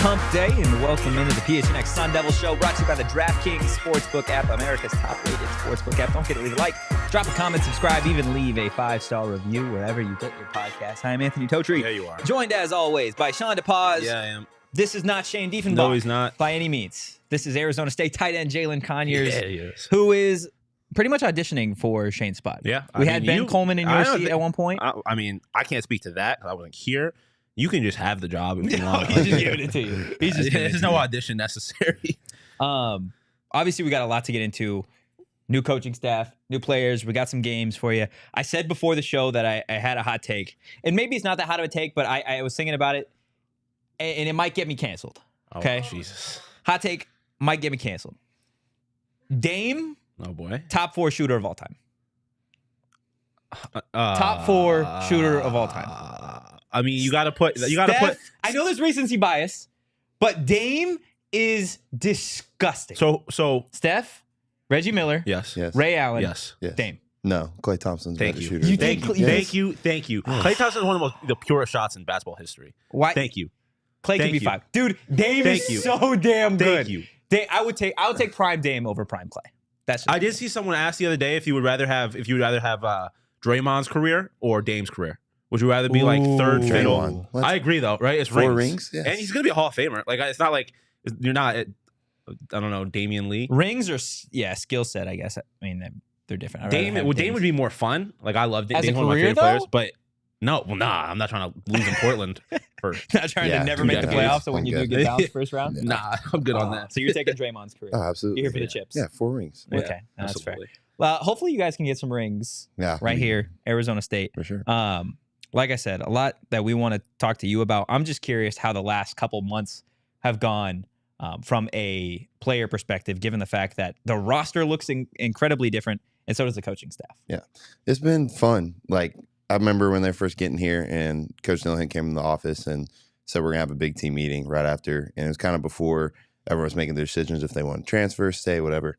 hump day, and welcome into the PHNX Sun Devils show, brought to you by the DraftKings Sportsbook app, America's top-rated sportsbook app. Don't forget to leave a like, drop a comment, subscribe, even leave a 5-star review wherever you get your podcast. Hi, I'm Anthony Totri. There you are. Joined, as always, by Shaun DePaz. Yeah, I am. This is not Shane Diefenbach. No, he's not. By any means. This is Arizona State tight end Jalin Conyers, Yeah, he is. who is pretty much auditioning for Shane's spot. Yeah. We had Ben Coleman in your seat at one point. I mean, I can't speak to that. I wasn't here. You can just have the job if you want. He's just giving it to you. He's just There's no audition necessary. Obviously, we got a lot to get into. New coaching staff, new players. We got some games for you. I said before the show that I had a hot take. And maybe it's not that hot of a take, but I was thinking about it, and it might get me canceled. Okay? Oh, Jesus. Hot take might get me canceled. Dame, Oh, boy. top 4 shooter of all time. Top 4 shooter of all time. I mean, you got to put. I know there's recency bias, but Dame is disgusting. So Steph, Reggie Miller, yes. Ray Allen, Yes. Dame. No, Klay Thompson's a Thank better you. shooter. You Thank think you. Klay- Thank you. Thank you. Klay Thompson is one of the purest shots in basketball history. Why? Thank you. Klay can be you. 5. Dude, Dame Thank is you. so damn good. Thank you. I would take prime Dame over prime Klay. That's I did see someone ask the other day if you would rather have Draymond's career or Dame's career. Would you rather be like third fiddle? Draymond. Let's- I agree though, right? It's 4 rings. rings? Yes. And he's gonna be a Hall of Famer. Like it's not like you're not. I don't know, Damian Lee. rings or skill set. I guess. I mean, they're different. Dame would be more fun. Like I love Dame. As a Dame's one of my career, favorite players. though? But I'm not trying to lose in Portland for. Not trying Yeah, to never two make the decades. playoffs. So when I'm you do good. get bounced first round, Nah, I'm good on that. So you're taking Draymond's career. Oh, absolutely. You're here for the chips. Yeah, 4 rings. Yeah, Okay, no, that's fair. absolutely. Well, hopefully you guys can get some rings Yeah. right here, Arizona State. For sure. Like I said, a lot that we want to talk to you about. I'm just curious how the last couple months have gone from a player perspective, given the fact that the roster looks incredibly different, and so does the coaching staff. Yeah. It's been fun. Like, I remember when they're first getting here and Coach Dillingham came in the office and said we're going to have a big team meeting right after. And it was kind of before everyone was making their decisions if they want to transfer, stay, whatever.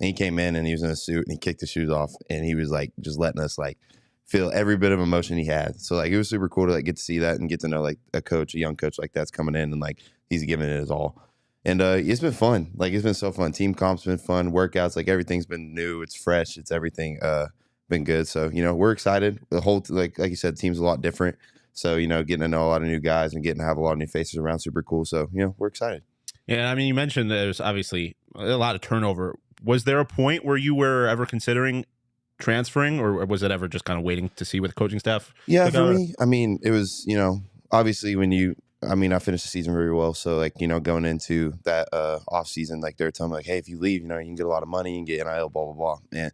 And he came in and he was in a suit and he kicked his shoes off and he was like just letting us like feel every bit of emotion he had. So like it was super cool to like get to see that and get to know like a young coach like that's coming in and like he's giving it his all. And it's been fun. Like it's been so fun. Team comp's been fun. Workouts, like everything's been new. It's fresh. It's everything been good. So, we're excited. The whole like you said, the team's a lot different. So, getting to know a lot of new guys and getting to have a lot of new faces around, super cool. So, we're excited. Yeah, I mean, you mentioned there's obviously a lot of turnover. Was there a point where you were ever considering transferring, or was it ever just kind of waiting to see what the coaching staff? Yeah, for me, I mean, it was, obviously I finished the season very well. So, like, going into that offseason, like, they're telling me, like, hey, if you leave, you can get a lot of money and get NIL, blah, blah, blah. And,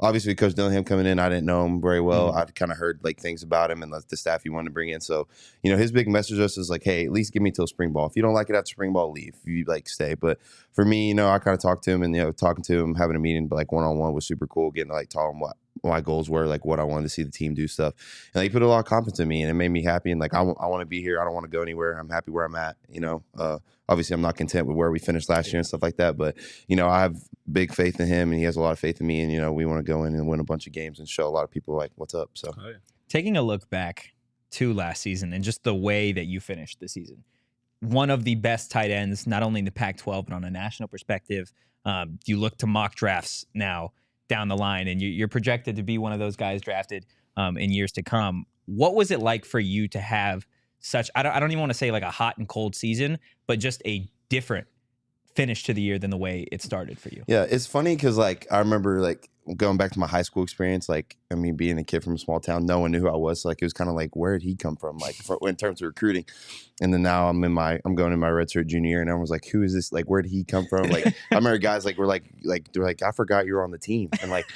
obviously, Coach Dillingham coming in, I didn't know him very well. I'd kind of heard, like, things about him and the staff he wanted to bring in. So, his big message to us is, like, hey, at least give me till spring ball. If you don't like it after spring ball, leave. If you, like, stay. But for me, I kind of talked to him and, talking to him, having a meeting, but, like, one-on-one was super cool, getting to, like, tell him what my goals were, like what I wanted to see the team do stuff. And he put a lot of confidence in me and it made me happy. And like, I want to be here. I don't want to go anywhere. I'm happy where I'm at. Obviously I'm not content with where we finished last year and stuff like that. But, I have big faith in him and he has a lot of faith in me. And, we want to go in and win a bunch of games and show a lot of people like what's up. So Taking a look back to last season and just the way that you finished the season, one of the best tight ends, not only in the Pac-12, but on a national perspective. You look to mock drafts now down the line, and you're projected to be one of those guys drafted in years to come. What was it like for you to have such, I don't even want to say like a hot and cold season, but just a different finish to the year than the way it started for you? Yeah, it's funny because like I remember like going back to my high school experience, like being a kid from a small town, no one knew who I was. So, like it was kind of like, where did he come from? Like in terms of recruiting. And then now I'm going in my redshirt junior year, and everyone's like, who is this? Like, where did he come from? Like I remember guys like were like they're like, I forgot you were on the team, and like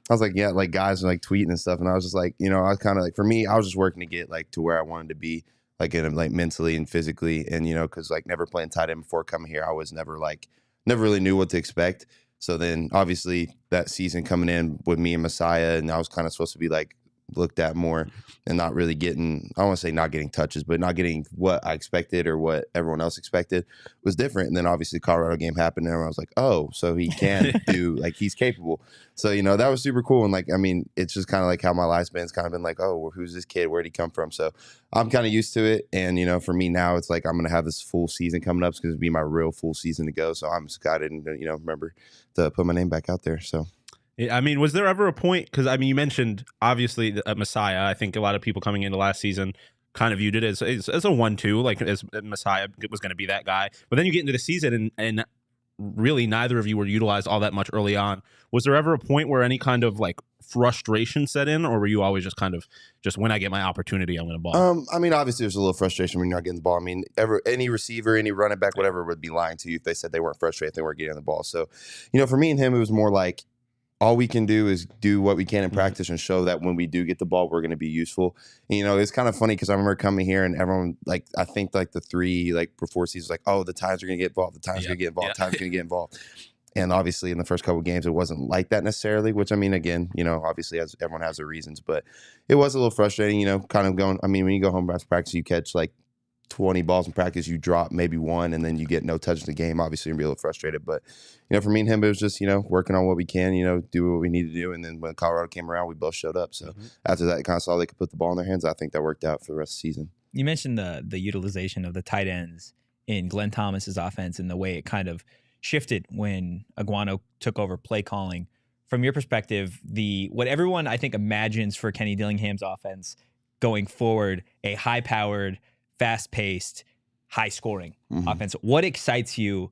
I was like, yeah, like guys were like tweeting and stuff, and I was just like, I was kind of like, for me, I was just working to get like to where I wanted to be, like in like mentally and physically, and because like never playing tight end before coming here, I was never really knew what to expect. So then obviously that season coming in with me and Messiah, and I was kind of supposed to be like looked at more and not really getting, I don't want to say not getting touches, but not getting what I expected or what everyone else expected was different. And then obviously the Colorado game happened and everyone was like, oh, so he can do, like, he's capable. So, you know, that was super cool. And like, I mean, it's just kind of like how my lifespan's kind of been like, oh, well, who's this kid? Where'd he come from? So I'm kind of used to it. And, you know, for me now, it's like I'm going to have this full season coming up. It's going to be my real full season to go. So I'm excited and, you know, remember to put my name back out there. So. I mean, was there ever a point, because I mean, you mentioned obviously Messiah. I think a lot of people coming into last season kind of viewed it as a 1-2, like as Messiah was going to be that guy. But then you get into the season and really neither of you were utilized all that much early on. Was there ever a point where any kind of like frustration set in, or were you always just kind of just when I get my opportunity, I'm going to ball? I mean, obviously there's a little frustration when you're not getting the ball. I mean, any receiver, any running back, whatever would be lying to you if they said they weren't frustrated if they weren't getting the ball. So, you know, for me and him, it was more like, all we can do is do what we can in practice and show that when we do get the ball, we're going to be useful. And, you know, it's kind of funny because I remember coming here and everyone, like, I think like the 3, like, before seasons, like, oh, the Titans are going to get involved. The Titans are going to get involved. The Titans are going to get involved. And obviously in the first couple of games, it wasn't like that necessarily, which I mean, again, you know, obviously as everyone has their reasons, but it was a little frustrating, you know, kind of going, I mean, when you go home after practice, you catch like 20 balls in practice, you drop maybe 1, and then you get no touch in the game, obviously, and be a little frustrated. But, you know, for me and him, it was just, you know, working on what we can, you know, do what we need to do. And then when Colorado came around, we both showed up. So after that, kind of saw they could put the ball in their hands. I think that worked out for the rest of the season. You mentioned the utilization of the tight ends in Glenn Thomas's offense and the way it kind of shifted when Aguano took over play calling. From your perspective, what everyone I think imagines for Kenny Dillingham's offense going forward, a high-powered, fast-paced, high-scoring offense. What excites you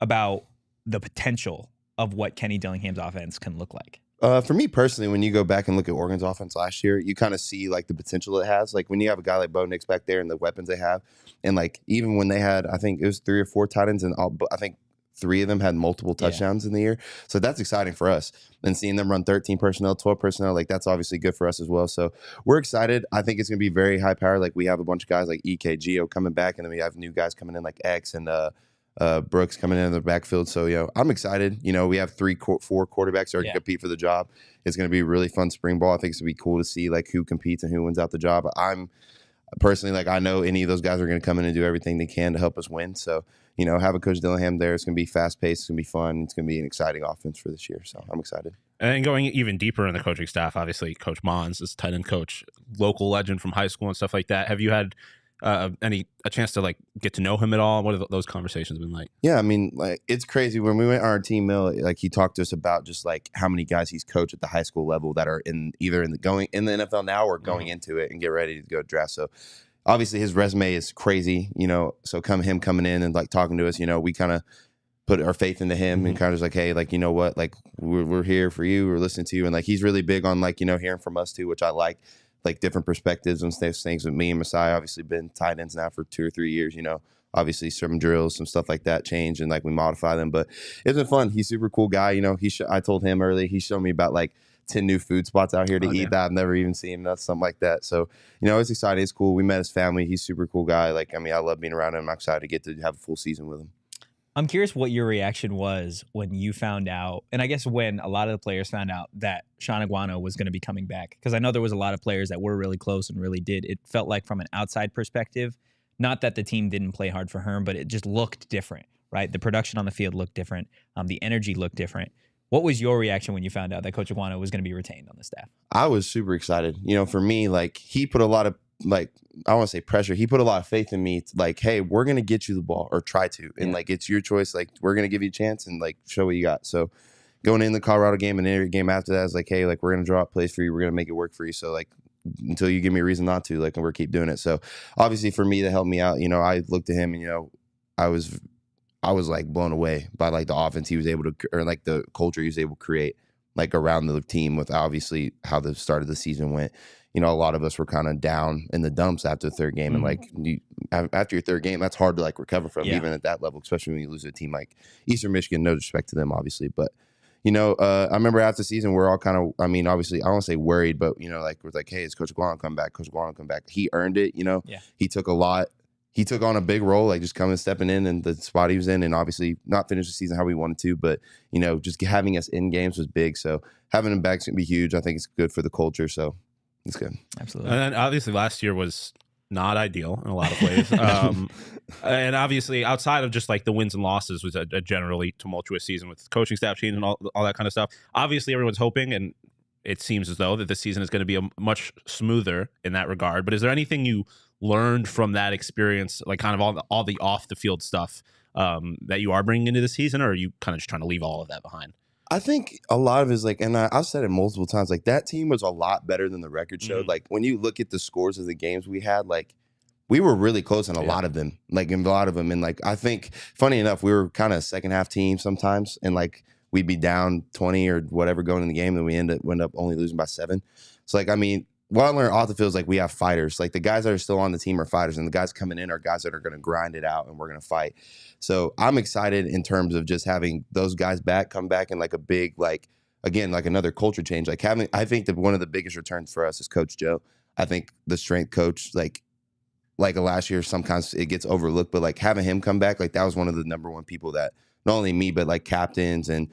about the potential of what Kenny Dillingham's offense can look like? For me personally, when you go back and look at Oregon's offense last year, you kind of see like the potential it has. Like when you have a guy like Bo Nix back there and the weapons they have, and like even when they had, I think it was 3 or 4 tight ends, and I think 3 of them had multiple touchdowns in the year. So that's exciting for us. And seeing them run 13 personnel, 12 personnel, like that's obviously good for us as well. So we're excited. I think it's going to be very high power. Like we have a bunch of guys like EK, Geo coming back, and then we have new guys coming in like X and Brooks coming in the backfield. So, you know, I'm excited. You know, we have 4 quarterbacks that are going to compete for the job. It's going to be a really fun spring ball. I think it's going to be cool to see like who competes and who wins out the job. I'm personally, like, I know any of those guys are going to come in and do everything they can to help us win. So, you know, having Coach Dillingham there, it's going to be fast-paced. It's going to be fun. It's going to be an exciting offense for this year. So I'm excited. And going even deeper in the coaching staff, obviously, Coach Mons is tight end coach, local legend from high school and stuff like that. Have you had a chance to like get to know him at all? What have those conversations been like? Yeah, I mean, like it's crazy when we went on our team mill. Like he talked to us about just like how many guys he's coached at the high school level that are going in the NFL now or going into it and get ready to go draft. So obviously his resume is crazy, you know. So him coming in and like talking to us, you know, we kind of put our faith into him and kind of just like, hey, like, you know what, like we're here for you, we're listening to you, and like he's really big on like, you know, hearing from us too, which I like different perspectives and things with me and Messiah. Obviously been tight ends now for 2 or 3 years, you know. Obviously some drills, some stuff like that change and like we modify them, but it's been fun. He's a super cool guy, you know. I told him earlier, he showed me about like 10 new food spots out here to eat that I've never even seen, something like that. So, you know, it's exciting. It's cool. We met his family. He's a super cool guy. Like, I mean, I love being around him. I'm excited to get to have a full season with him. I'm curious what your reaction was when you found out, and I guess when a lot of the players found out that Shaun Aguano was going to be coming back, because I know there was a lot of players that were really close and really did. It felt like from an outside perspective, not that the team didn't play hard for him, but it just looked different, right? The production on the field looked different. The energy looked different. What was your reaction when you found out that Coach Aguano was going to be retained on the staff? I was super excited. You know, for me, like he put a lot of like, I don't want to say pressure. He put a lot of faith in me. Like, hey, we're going to get you the ball or try to. And like, it's your choice. Like, we're going to give you a chance and like show what you got. So going in the Colorado game and every game after that is like, hey, like we're going to draw up plays for you. We're going to make it work for you. So like, until you give me a reason not to, like, and we're keep doing it. So obviously for me to help me out, you know, I looked at him and, you know, I was like blown away by like the offense he was able to, or like the culture he was able to create like around the team with obviously how the start of the season went. You know, a lot of us were kind of down in the dumps after the third game. And like after your third game, that's hard to like recover from even at that level, especially when you lose a team like Eastern Michigan. No disrespect to them, obviously. But, you know, I remember after the season, we're all kind of, I mean, obviously, I don't want to say worried, but, you know, like we're like, hey, is Coach Aguano come back? Coach Aguano come back. He earned it, you know. He took a lot. He took on a big role, like just coming, stepping in and the spot he was in, and obviously not finish the season how we wanted to, but, you know, just having us in games was big. So having him back is going to be huge. I think it's good for the culture. So, It's good. Absolutely. And then obviously last year was not ideal in a lot of ways. And obviously outside of just like the wins and losses was a generally tumultuous season with coaching staff change and all that kind of stuff. Obviously everyone's hoping, and it seems as though that this season is going to be much smoother in that regard. But is there anything you learned from that experience, like kind of all the off the field stuff that you are bringing into the season, or are you kind of just trying to leave all of that behind? I think a lot of it is like, and I've said it multiple times, like that team was a lot better than the record showed. Like when you look at the scores of the games we had, like we were really close in a lot of them, like in a lot of them. And like, I think funny enough, we were kind of a second half team sometimes. And like, we'd be down 20 or whatever going in the game. And we end up only losing by 7. So like, I mean, what I learned off the field is like we have fighters. Like the guys that are still on the team are fighters, and the guys coming in are guys that are going to grind it out, and we're going to fight. So I'm excited in terms of just having those guys come back in like a big, like, again, like another culture change. Like I think that one of the biggest returns for us is Coach Joe. I think the strength coach, like last year, sometimes it gets overlooked, but like having him come back, like that was one of the number one people that not only me, but like captains and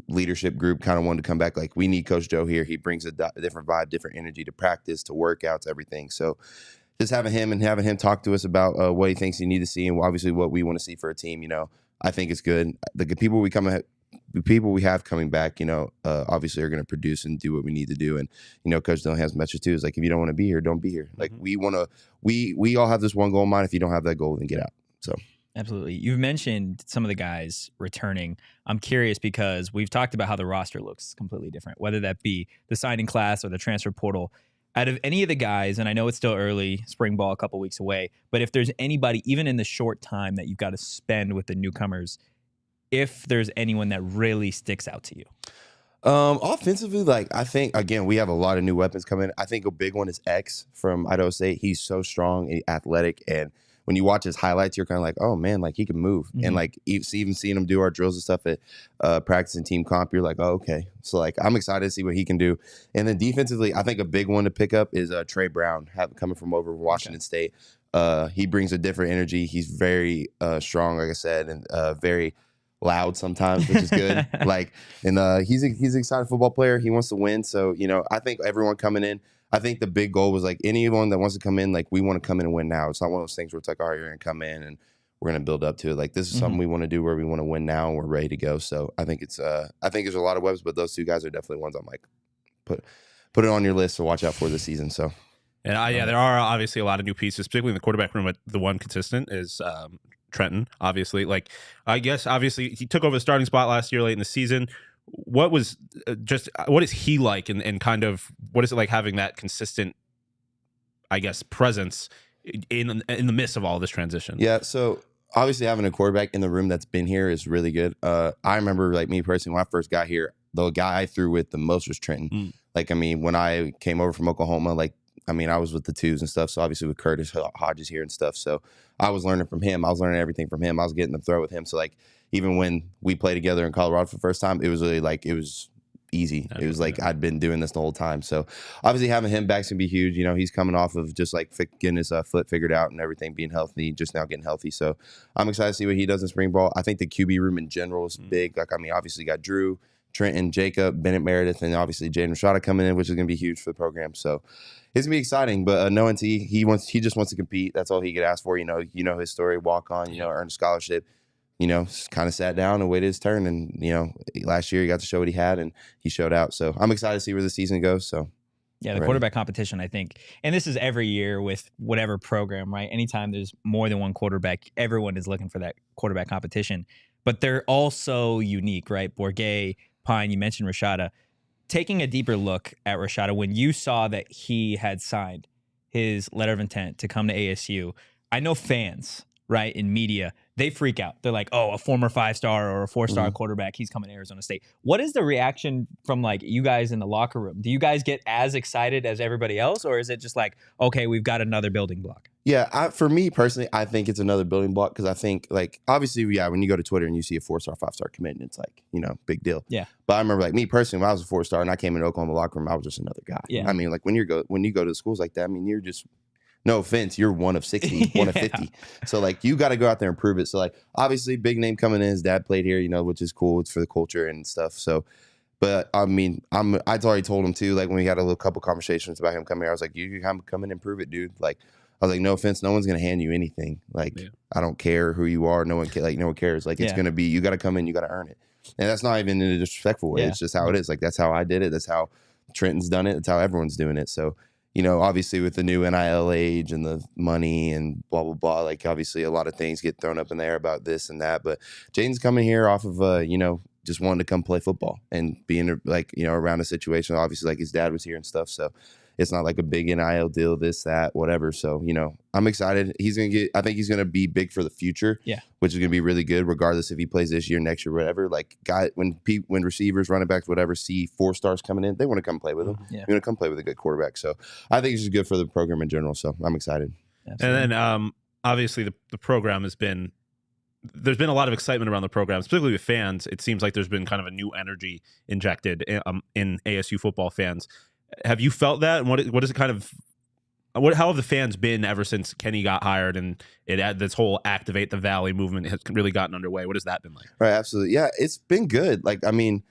leadership group kind of wanted to come back. Like, we need Coach Joe here. He brings a different vibe, different energy to practice, to workouts, everything. So just having him talk to us about what he thinks he need to see, and obviously what we want to see for a team, you know, I think it's good. The people we have coming back, you know, obviously are going to produce and do what we need to do. And, you know, Coach Dillingham's message too is like, if you don't want to be here, don't be here. Like we all have this one goal in mind. If you don't have that goal, then get out. So. Absolutely. You've mentioned some of the guys returning. I'm curious because we've talked about how the roster looks completely different, whether that be the signing class or the transfer portal. Out of any of the guys, and I know it's still early, spring ball a couple weeks away, but if there's anybody, even in the short time that you've got to spend with the newcomers, if there's anyone that really sticks out to you? Offensively, like I think, again, we have a lot of new weapons coming. I think a big one is X from Idaho State. He's so strong and athletic, and when you watch his highlights, you're kind of like, oh man, like he can move. And like even seeing him do our drills and stuff at practice and team comp, you're like, oh, okay. So like, I'm excited to see what he can do. And then defensively, I think a big one to pick up is Trey Brown, coming from over Washington State. He brings a different energy. He's very strong, like I said, and very loud sometimes, which is good. He's an excited football player. He wants to win. So, you know, I think everyone coming in, I think the big goal was like anyone that wants to come in, like we want to come in and win now. It's not one of those things where it's like, all right, you're going to come in and we're going to build up to it. Like this is something we want to do where we want to win now and we're ready to go. So I think there's a lot of webs, but those two guys are definitely ones I'm like, put it on your list to watch out for this season. So. And there are obviously a lot of new pieces, particularly in the quarterback room. But the one consistent is Trenton, obviously. Like, I guess, obviously, he took over the starting spot last year late in the season. What is he like, and kind of what is it like having that consistent, I guess, presence in the midst of all this transition? Yeah, so obviously having a quarterback in the room that's been here is really good. I remember, like me personally, when I first got here, the guy I threw with the most was Trenton. Like, I mean, when I came over from Oklahoma, like, I mean, I was with the twos and stuff. So obviously with Curtis Hodges here and stuff. So I was learning from him. I was learning everything from him. I was getting the throw with him. So like, even when we played together in Colorado for the first time, it was really like, it was easy. It was like I'd been doing this the whole time. So obviously having him back's gonna be huge. You know, he's coming off of just like getting his foot figured out and everything, being healthy, just now getting healthy. So I'm excited to see what he does in spring ball. I think the QB room in general is big. Like, I mean, obviously you got Drew, Trenton, Jacob, Bennett Meredith, and obviously Jaden Rashada coming in, which is gonna be huge for the program. So it's gonna be exciting. But knowing he just wants to compete. That's all he could ask for. You know his story, walk on, earn a scholarship. Kind of sat down and waited his turn. And, last year he got to show what he had and he showed out. So I'm excited to see where the season goes. So, yeah, the quarterback competition, I think, and this is every year with whatever program, right? Anytime there's more than one quarterback, everyone is looking for that quarterback competition. But they're all so unique, right? Bourget, Pine, you mentioned Rashada. Taking a deeper look at Rashada, when you saw that he had signed his letter of intent to come to ASU, I know fans, right, in media, they freak out. They're like, oh, a former 5-star or a 4-star quarterback, he's coming to Arizona State. What is the reaction from like you guys in the locker room? Do you guys get as excited as everybody else? Or is it just like, okay, we've got another building block? Yeah, for me personally, I think it's another building block because I think, like, obviously, yeah, when you go to Twitter and you see a 4-star, 5-star commit, it's like, big deal. Yeah. But I remember, like, me personally, when I was a 4-star and I came into Oklahoma locker room, I was just another guy. Yeah. I mean, like, when you go to schools like that, I mean, you're just, no offense, you're one of 60, one of 50. So, like, you got to go out there and prove it. So, like, obviously, big name coming in. His dad played here, which is cool. It's for the culture and stuff. So, But I mean, I'd already told him too. Like when we had a couple conversations about him coming here, I was like, "You can come in and prove it, dude." Like I was like, "No offense, no one's gonna hand you anything. Like I don't care who you are. No one cares. Like it's gonna be you got to come in, you got to earn it." And that's not even in a disrespectful way. It's just how it is. Like that's how I did it. That's how Trenton's done it. That's how everyone's doing it. So obviously with the new NIL age and the money and blah blah blah, like obviously a lot of things get thrown up in there about this and that. But Jaden's coming here off of just wanted to come play football and being around a situation. Obviously, like his dad was here and stuff, so it's not like a big NIL deal, this, that, whatever. So I'm excited. I think he's gonna be big for the future. Yeah, which is gonna be really good, regardless if he plays this year, next year, whatever. Like when receivers, running backs, whatever, see 4 stars coming in, they want to come play with him. Yeah, they want to come play with a good quarterback. So I think it's just good for the program in general. So I'm excited. Absolutely. And then obviously the program has been. There's been a lot of excitement around the program, particularly with fans. It seems like there's been kind of a new energy injected in ASU football fans. Have you felt that? And what is it kind of? How have the fans been ever since Kenny got hired and this whole Activate the Valley movement has really gotten underway? What has that been like? Right, absolutely. Yeah, it's been good. Like, I mean,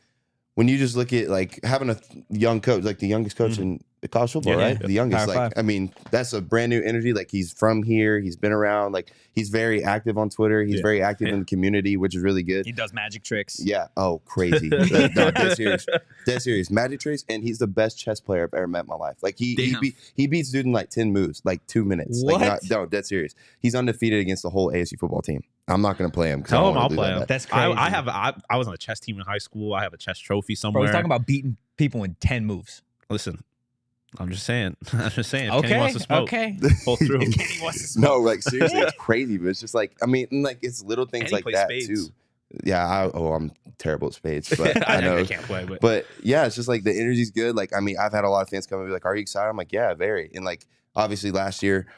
when you just look at like having a young coach, like the youngest coach in college football, right? The youngest, Power 5. I mean, that's a brand new energy. Like he's from here, he's been around. Like he's very active on Twitter. He's very active in the community, which is really good. He does magic tricks. Yeah. Oh, crazy. No, dead serious. Magic tricks, and he's the best chess player I've ever met in my life. Like he beats dude in like 10 moves, like 2 minutes. What? Like, no, dead serious. He's undefeated against the whole ASU football team. I'm not going to play him. Tell him I'll play him. That's crazy. I was on a chess team in high school. I have a chess trophy somewhere. Bro, he's talking about beating people in 10 moves. Listen, I'm just saying. If Okay. Kenny wants to smoke. Okay. Pull through. Kenny wants to smoke. No, like seriously, it's crazy. But it's just like, I mean, like it's little things like that spades. too. Yeah. I'm terrible at spades, but I know. I can't play, but yeah, it's just like the energy's good. Like, I mean, I've had a lot of fans come and be like, "Are you excited?" I'm like, "Yeah, very." And like, obviously last year,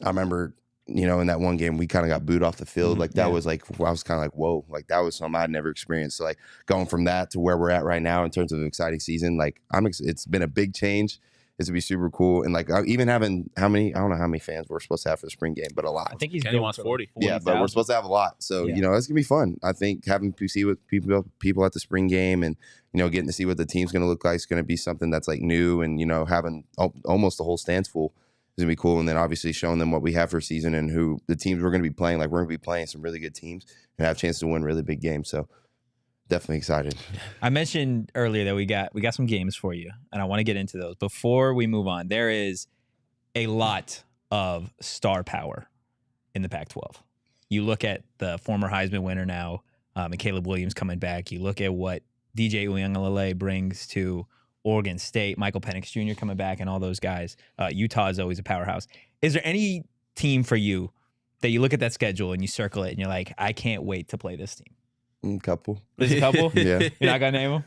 I remember, in that one game, we kind of got booed off the field. Like that was like, I was kind of like, whoa, like that was something I'd never experienced. So like going from that to where we're at right now in terms of an exciting season, like it's been a big change. It's gonna be super cool. And like even having I don't know how many fans we're supposed to have for the spring game, but a lot. I think Kenny wants 40. Yeah, but we're supposed to have a lot. So, it's gonna be fun. I think having to see what people at the spring game and, getting to see what the team's gonna look like is gonna be something that's like new and, having almost the whole stands full is gonna be cool. And then obviously showing them what we have for a season and who the teams we're gonna be playing. Like we're gonna be playing some really good teams and have a chance to win really big games. So definitely excited. I mentioned earlier that we got some games for you, and I want to get into those. Before we move on, there is a lot of star power in the Pac-12. You look at the former Heisman winner now, and Caleb Williams coming back. You look at what DJ Uiagalelei brings to Oregon State, Michael Penix Jr. coming back, and all those guys. Utah is always a powerhouse. Is there any team for you that you look at that schedule and you circle it and you're like, I can't wait to play this team? Couple. There's a couple? Yeah. You're not gonna name them?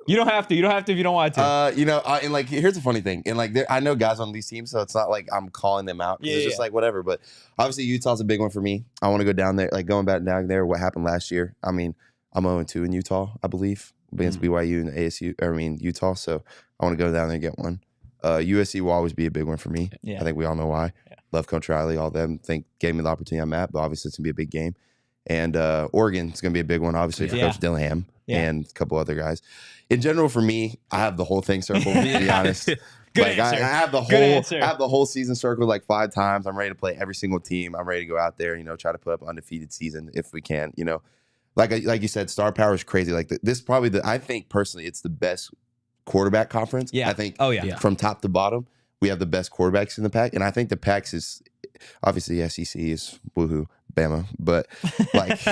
You don't have to. You don't have to if you don't want to. And like here's the funny thing. And like I know guys on these teams, so it's not like I'm calling them out. It's just like whatever. But obviously Utah's a big one for me. I want to go down there, like going back down there, what happened last year. I mean, I'm 0-2 in Utah, I believe, against BYU and Utah. So I want to go down there and get one. USC will always be a big one for me. Yeah. I think we all know why. Yeah. Love Coach Riley, all them. Think gave me the opportunity I'm at, but obviously it's gonna be a big game. And Oregon is going to be a big one, obviously, for Coach Dillingham and a couple other guys. In general, for me, I have the whole thing circled, to be honest. Good answer. I have the whole season circled like 5 times. I'm ready to play every single team. I'm ready to go out there, try to put up an undefeated season if we can. Like you said, star power is crazy. Like this, probably I think personally, it's the best quarterback conference. Yeah. I think. From top to bottom, we have the best quarterbacks in the pack, and I think the PACs is obviously SEC is woohoo. Bama, but like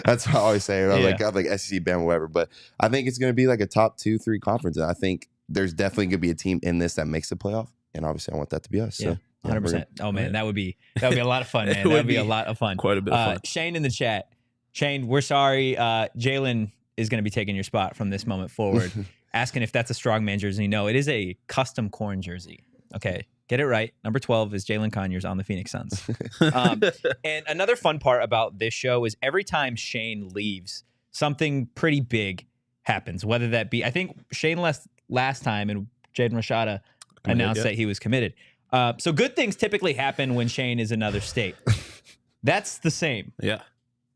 that's what I always say. I'm like SEC, Bama, whatever. But I think it's going to be like a top 2-3 conference, and I think there's definitely going to be a team in this that makes the playoff. And obviously, I want that to be us. Yeah, so 100%. Oh man, that would be a lot of fun, man. That would be a lot of fun. Quite a bit of fun. Shane in the chat. Shane, we're sorry. Jalin is going to be taking your spot from this moment forward. Asking if that's a strongman jersey. No, it is a custom corn jersey. Okay. Get it right. Number 12 is Jalin Conyers on the Phoenix Suns. And another fun part about this show is every time Shane leaves, something pretty big happens. Whether that be, I think Shane left last time and Jaden Rashada announced that he was committed. So good things typically happen when Shane is in another state. That's the same. Yeah.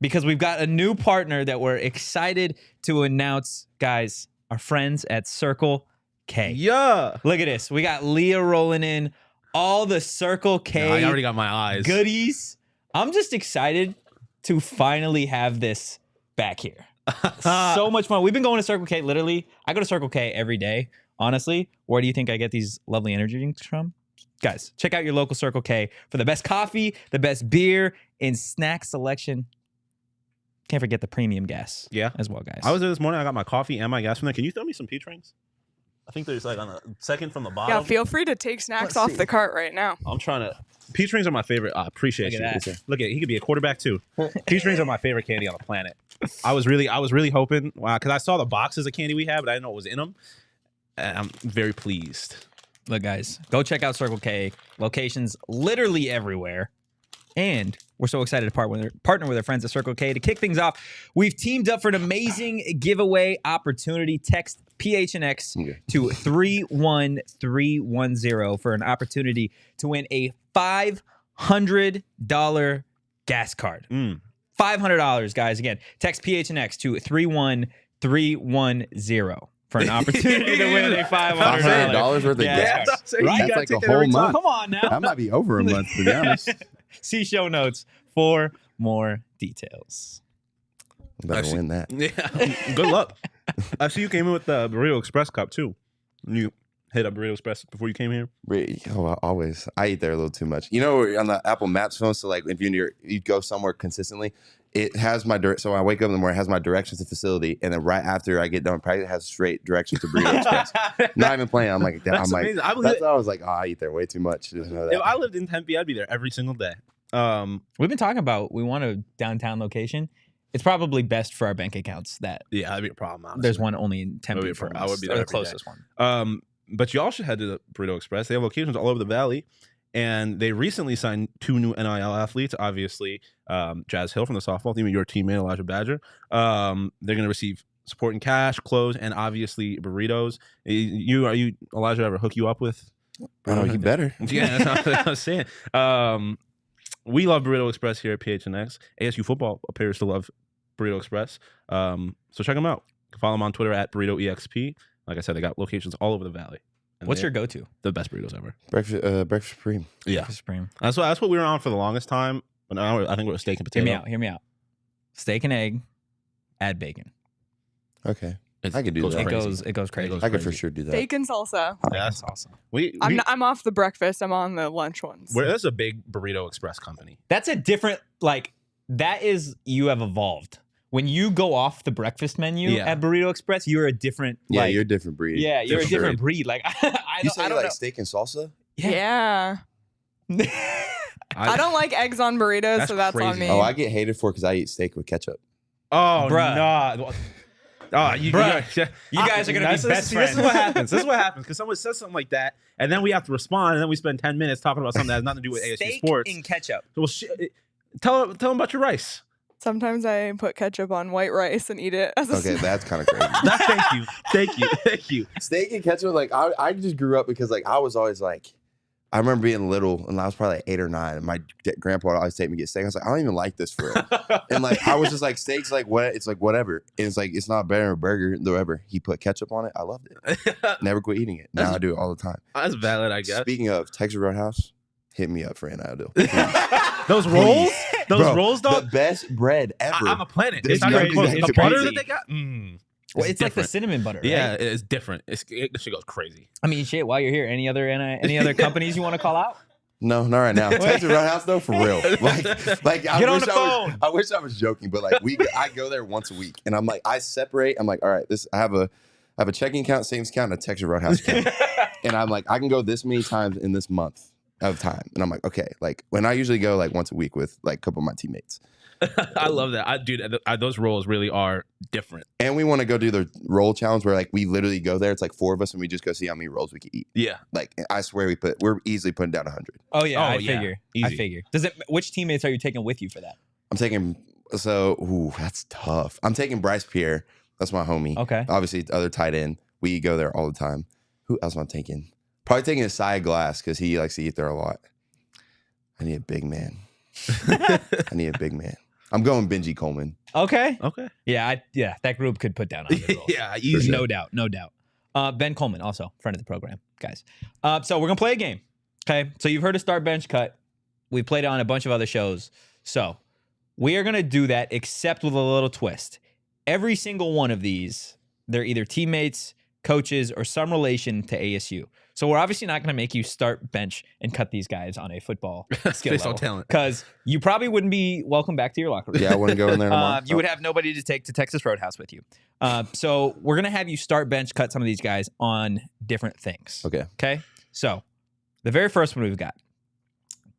Because we've got a new partner that we're excited to announce. Guys, our friends at Circle K. Yeah. Look at this. We got Leah rolling in all the Circle K I already got my eyes. goodies. I'm just excited to finally have this back here. So much fun. We've been going to Circle K. Literally, I go to Circle K every day. Honestly, where do you think I get these lovely energy drinks from? Guys, check out your local Circle K for the best coffee, the best beer, and snack selection. Can't forget the premium gas. Yeah. As well, guys. I was there this morning. I got my coffee and my gas from there. Can you throw me some peach rings? I think there's like on the second from the bottom. Yeah, feel free to take snacks off the cart right now. I'm trying to. Peach rings are my favorite. I appreciate Look you. at that. Look at it. He could be a quarterback too. Peach rings are my favorite candy on the planet. I was really hoping. Wow, because I saw the boxes of candy we had, but I didn't know what was in them. And I'm very pleased. Look, guys, go check out Circle K. Locations literally everywhere. And we're so excited to partner with our friends at Circle K. To kick things off, we've teamed up for an amazing giveaway opportunity. Text PHNX to 31310 for an opportunity to win a $500 gas card. $500, guys. Again, text PHNX to 31310 for an opportunity to win a $500 worth of gas. Right? That's like a whole month. Come on now. That might be over a month, to be honest. See show notes for more details. I better win that. Yeah. Good luck. I see you came in with the Burrito Express cup too. You hit up Burrito Express before you came here. Oh, always. I eat there a little too much. You know, on the Apple Maps phone, so like if you go somewhere consistently, it has my so when I wake up in the morning, it has my directions to facility, and then right after I get done, probably has straight directions to Burrito Express. Not even playing. I'm like, That's amazing. I was like, I eat there way too much. Didn't know that. If I lived in Tempe, I'd be there every single day. We've been talking about we want a downtown location. It's probably best for our bank accounts that that'd be a problem. Honestly. There's one only in Tempe for us. I would be there the every closest day. one. But you all should head to the Burrito Express. They have locations all over the valley, and they recently signed 2 new NIL athletes. Obviously, Jazz Hill from the softball team and your teammate Elijah Badger. They're going to receive support in cash, clothes, and obviously burritos. Are you Elijah ever hook you up with? Oh, you better. Yeah, that's what I was saying. We love Burrito Express here at PHNX. ASU football appears to love Burrito Express. So check them out. Follow them on Twitter at BurritoEXP. Like I said, they got locations all over the valley. And What's your go-to? The best burritos ever. Breakfast Supreme. Yeah. Breakfast Supreme. That's what we were on for the longest time. But now I think we're steak and potato. Hear me out. Steak and egg, add bacon. Okay. I could do that. It goes crazy. I could for sure do that. Bacon salsa. Yeah, that's awesome. I'm off the breakfast. I'm on the lunch ones. That's a big Burrito Express company. That's a different, that is, you have evolved. When you go off the breakfast menu at Burrito Express, you're a different, you're a different breed. Yeah, you're a different breed. Like, I don't know. Steak and salsa? Yeah. I don't like eggs on burritos, so that's on me. Oh, I get hated for because I eat steak with ketchup. Oh, bruh. No. Oh, you guys are going to be best friends. This is what happens. Because someone says something like that, and then we have to respond, and then we spend 10 minutes talking about something that has nothing to do with ASU sports. Steak and ketchup. So tell them about your rice. Sometimes I put ketchup on white rice and eat it as a snack. That's kind of crazy. Thank you. Steak and ketchup, I just grew up because I was always I remember being little and I was probably 8 or 9 and my grandpa would always take me to get steak. I was like, I don't even like this for real. And I was just like, steak's what? It's whatever. And it's it's not better than a burger, though ever. He put ketchup on it. I loved it. Never quit eating it. Now I do it all the time. That's valid, I guess. Speaking of Texas Roadhouse, hit me up for an idol. Those rolls? Rolls, dog? The best bread ever. I'm a planet. It's not even crazy. close. It's The butter crazy. that they got? Well, it's like the cinnamon butter, right? Yeah, it's different. This shit goes crazy. I mean, shit, while you're here, any other companies you want to call out? No, not right now. Texas Roadhouse though, for real. Get on the phone. I wish I was joking, but I go there once a week, and I'm I separate. I'm all right. I have a checking account, savings account, and a Texas Roadhouse account, and I'm I can go this many times in this month of time, and I'm okay. When I usually go once a week with a couple of my teammates. I love that. Dude, those rolls really are different. And we want to go do the roll challenge where we literally go there. It's 4 of us and we just go see how many rolls we can eat. Yeah. I swear we're easily putting down 100. Oh yeah, I figure. Easy. I figure. Which teammates are you taking with you for that? I'm taking that's tough. I'm taking Bryce Pierre. That's my homie. Okay. Obviously the other tight end. We go there all the time. Who else am I taking? Probably taking Isaiah Glass because he likes to eat there a lot. I need a big man. I'm going Benji Coleman. Okay. Okay. Yeah, that group could put down 100 goals. Yeah, easy. No doubt. Ben Coleman, also friend of the program, guys. So we're gonna play a game. Okay. So you've heard of start, bench, cut. We played it on a bunch of other shows. So we are gonna do that, except with a little twist. Every single one of these, they're either teammates, coaches, or some relation to ASU. So we're obviously not going to make you start, bench, and cut these guys on a football skill Based on level, talent. because you probably wouldn't be welcome back to your locker room. Yeah, I wouldn't go in there tomorrow. You would have nobody to take to Texas Roadhouse with you. So we're going to have you start, bench, cut some of these guys on different things. Okay. Okay? So the very first one we've got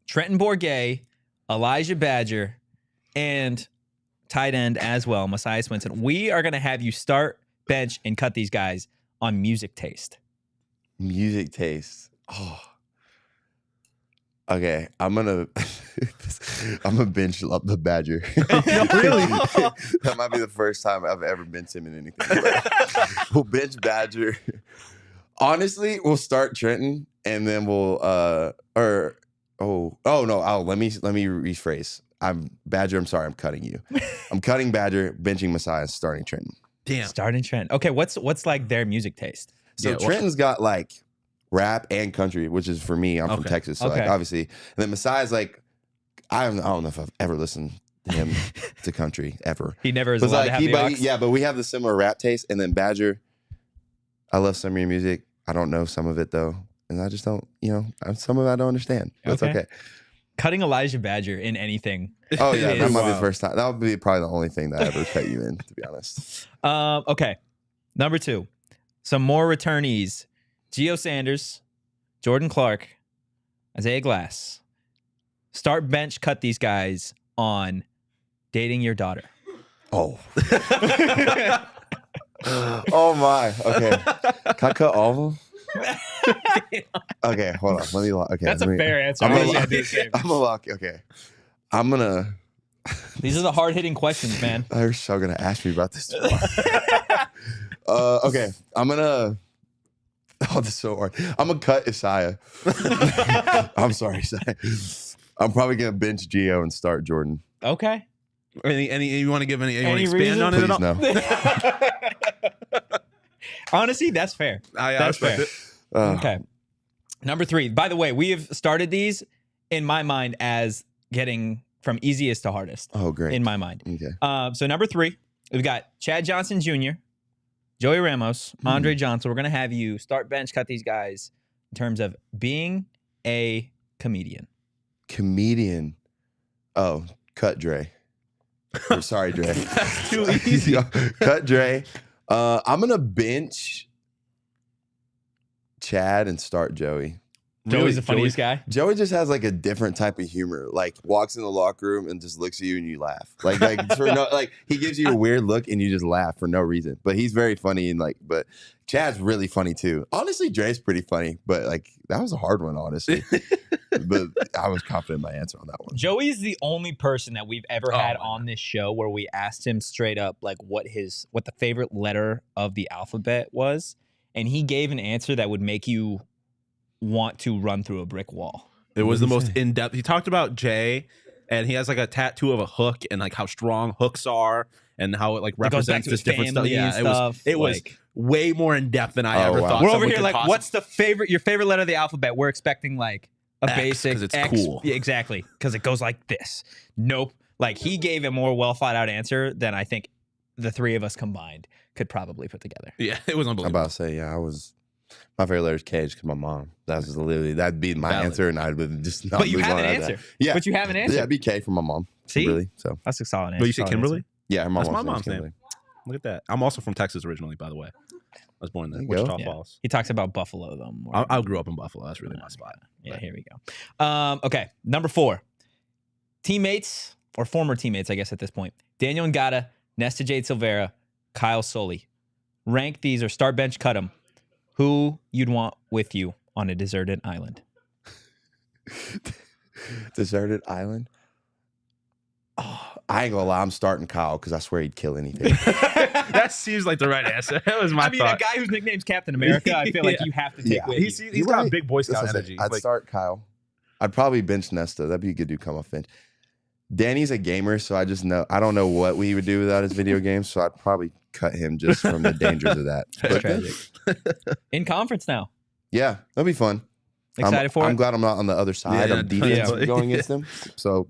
Trenton Bourget, Elijah Badger, and tight end as well, Messiah Swinson. We are going to have you start, bench, and cut these guys on music taste. Music taste. Oh. Okay, I'm gonna bench up the Badger. Really? That might be the first time I've ever benched him in anything. We'll bench Badger. Honestly, we'll start Trenton, and then we'll let me rephrase. Badger. I'm sorry, I'm cutting you. I'm cutting Badger, benching Messiah, starting Trenton. Damn. Starting Trenton. Okay, what's like their music taste? So Trenton's got like rap and country, which is for me. I'm from Texas, so like obviously. And then Messiah's like, I don't know if I've ever listened to him to country ever. He never is allowed to have the aux? But we have the similar rap taste. And then Badger, I love some of your music. I don't know some of it though, and I just don't. Some of it I don't understand. That's okay. Cutting Elijah Badger in anything. Oh yeah, that might be the first time. That would be probably the only thing that I ever cut you in, to be honest. Okay, number 2. Some more returnees. Gio Sanders, Jordan Clark, Isaiah Glass. Start, bench, cut these guys on dating your daughter. Oh. Oh my. Okay. Can I cut all of them? Okay, hold on. Let me lock. Okay, that's a fair answer. I'm gonna lock. Okay. I'm gonna. These are the hard-hitting questions, man. They're so gonna ask me about this tomorrow. Okay, I'm gonna. Oh, this is so hard. I'm gonna cut Isaiah. I'm sorry, Isaiah. I'm probably gonna bench Gio and start Jordan. Okay. Any you want to give any? You want to expand reason? on it at all? No. Honestly, that's fair. That's fair. Okay. Number 3. By the way, we have started these in my mind as getting from easiest to hardest. Oh, great. In my mind. Okay. So number 3, we've got Chad Johnson Jr., Joey Ramos, Andre Johnson. We're going to have you start, bench, cut these guys in terms of being a comedian. Comedian. Oh, cut Dre. Sorry, Dre. That's too easy. Cut Dre. I'm going to bench Chad and start Joey. Joey's the funniest guy. Joey just has like a different type of humor. Like walks in the locker room and just looks at you and you laugh. Like for no, like he gives you a weird look and you just laugh for no reason. But he's very funny and but Chad's really funny too. Honestly, Dre's pretty funny, but like that was a hard one, honestly. But I was confident in my answer on that one. Joey's the only person that we've ever had on this show where we asked him straight up like what the favorite letter of the alphabet was, and he gave an answer that would make you want to run through a brick wall. It was the most in-depth. He talked about Jay, and he has like a tattoo of a hook and like how strong hooks are and how it like represents this different stuff. Yeah, it was way more in depth than I ever thought. We're over here like, what's your favorite letter of the alphabet? We're expecting like a X, basic 'cause it's X. cool. Yeah, exactly, because it goes like this. Nope. Like he gave a more well thought out answer than I think the 3 of us combined could probably put together. Yeah, it was unbelievable. I'm about to say, yeah, my favorite letter is Cage because my mom. That'd be my answer, and I would just not. But you have an answer. Yeah, but you have an answer. Yeah, it'd be K for my mom. See, really. So that's a solid answer. But you say Kimberly? Yeah, That's my mom's name. Look at that. I'm also from Texas originally, by the way. I was born in Wichita Falls. He talks about Buffalo though. I grew up in Buffalo. That's really my spot. Yeah, here we go. Okay, number 4. Teammates or former teammates, I guess at this point. Daniel Ngata, Nesta Jade Silvera, Kyle Soley. Rank these or start, bench, cut them. Who you'd want with you on a deserted island? Deserted island? Oh, I ain't gonna lie, I'm starting Kyle because I swear he'd kill anything. That seems like the right answer. That was my thought. A guy whose nickname's Captain America, I feel like you have to take with you. He's got big Boy Scout energy. I'd start Kyle. I'd probably bench Nesta. That'd be a good dude come off bench. Danny's a gamer, so I don't know what we would do without his video games, so I'd probably cut him just from the dangers of that. That's tragic. In conference now. Yeah, that'll be fun. Excited for it? I'm glad I'm not on the other side of defense yeah. going against him. So,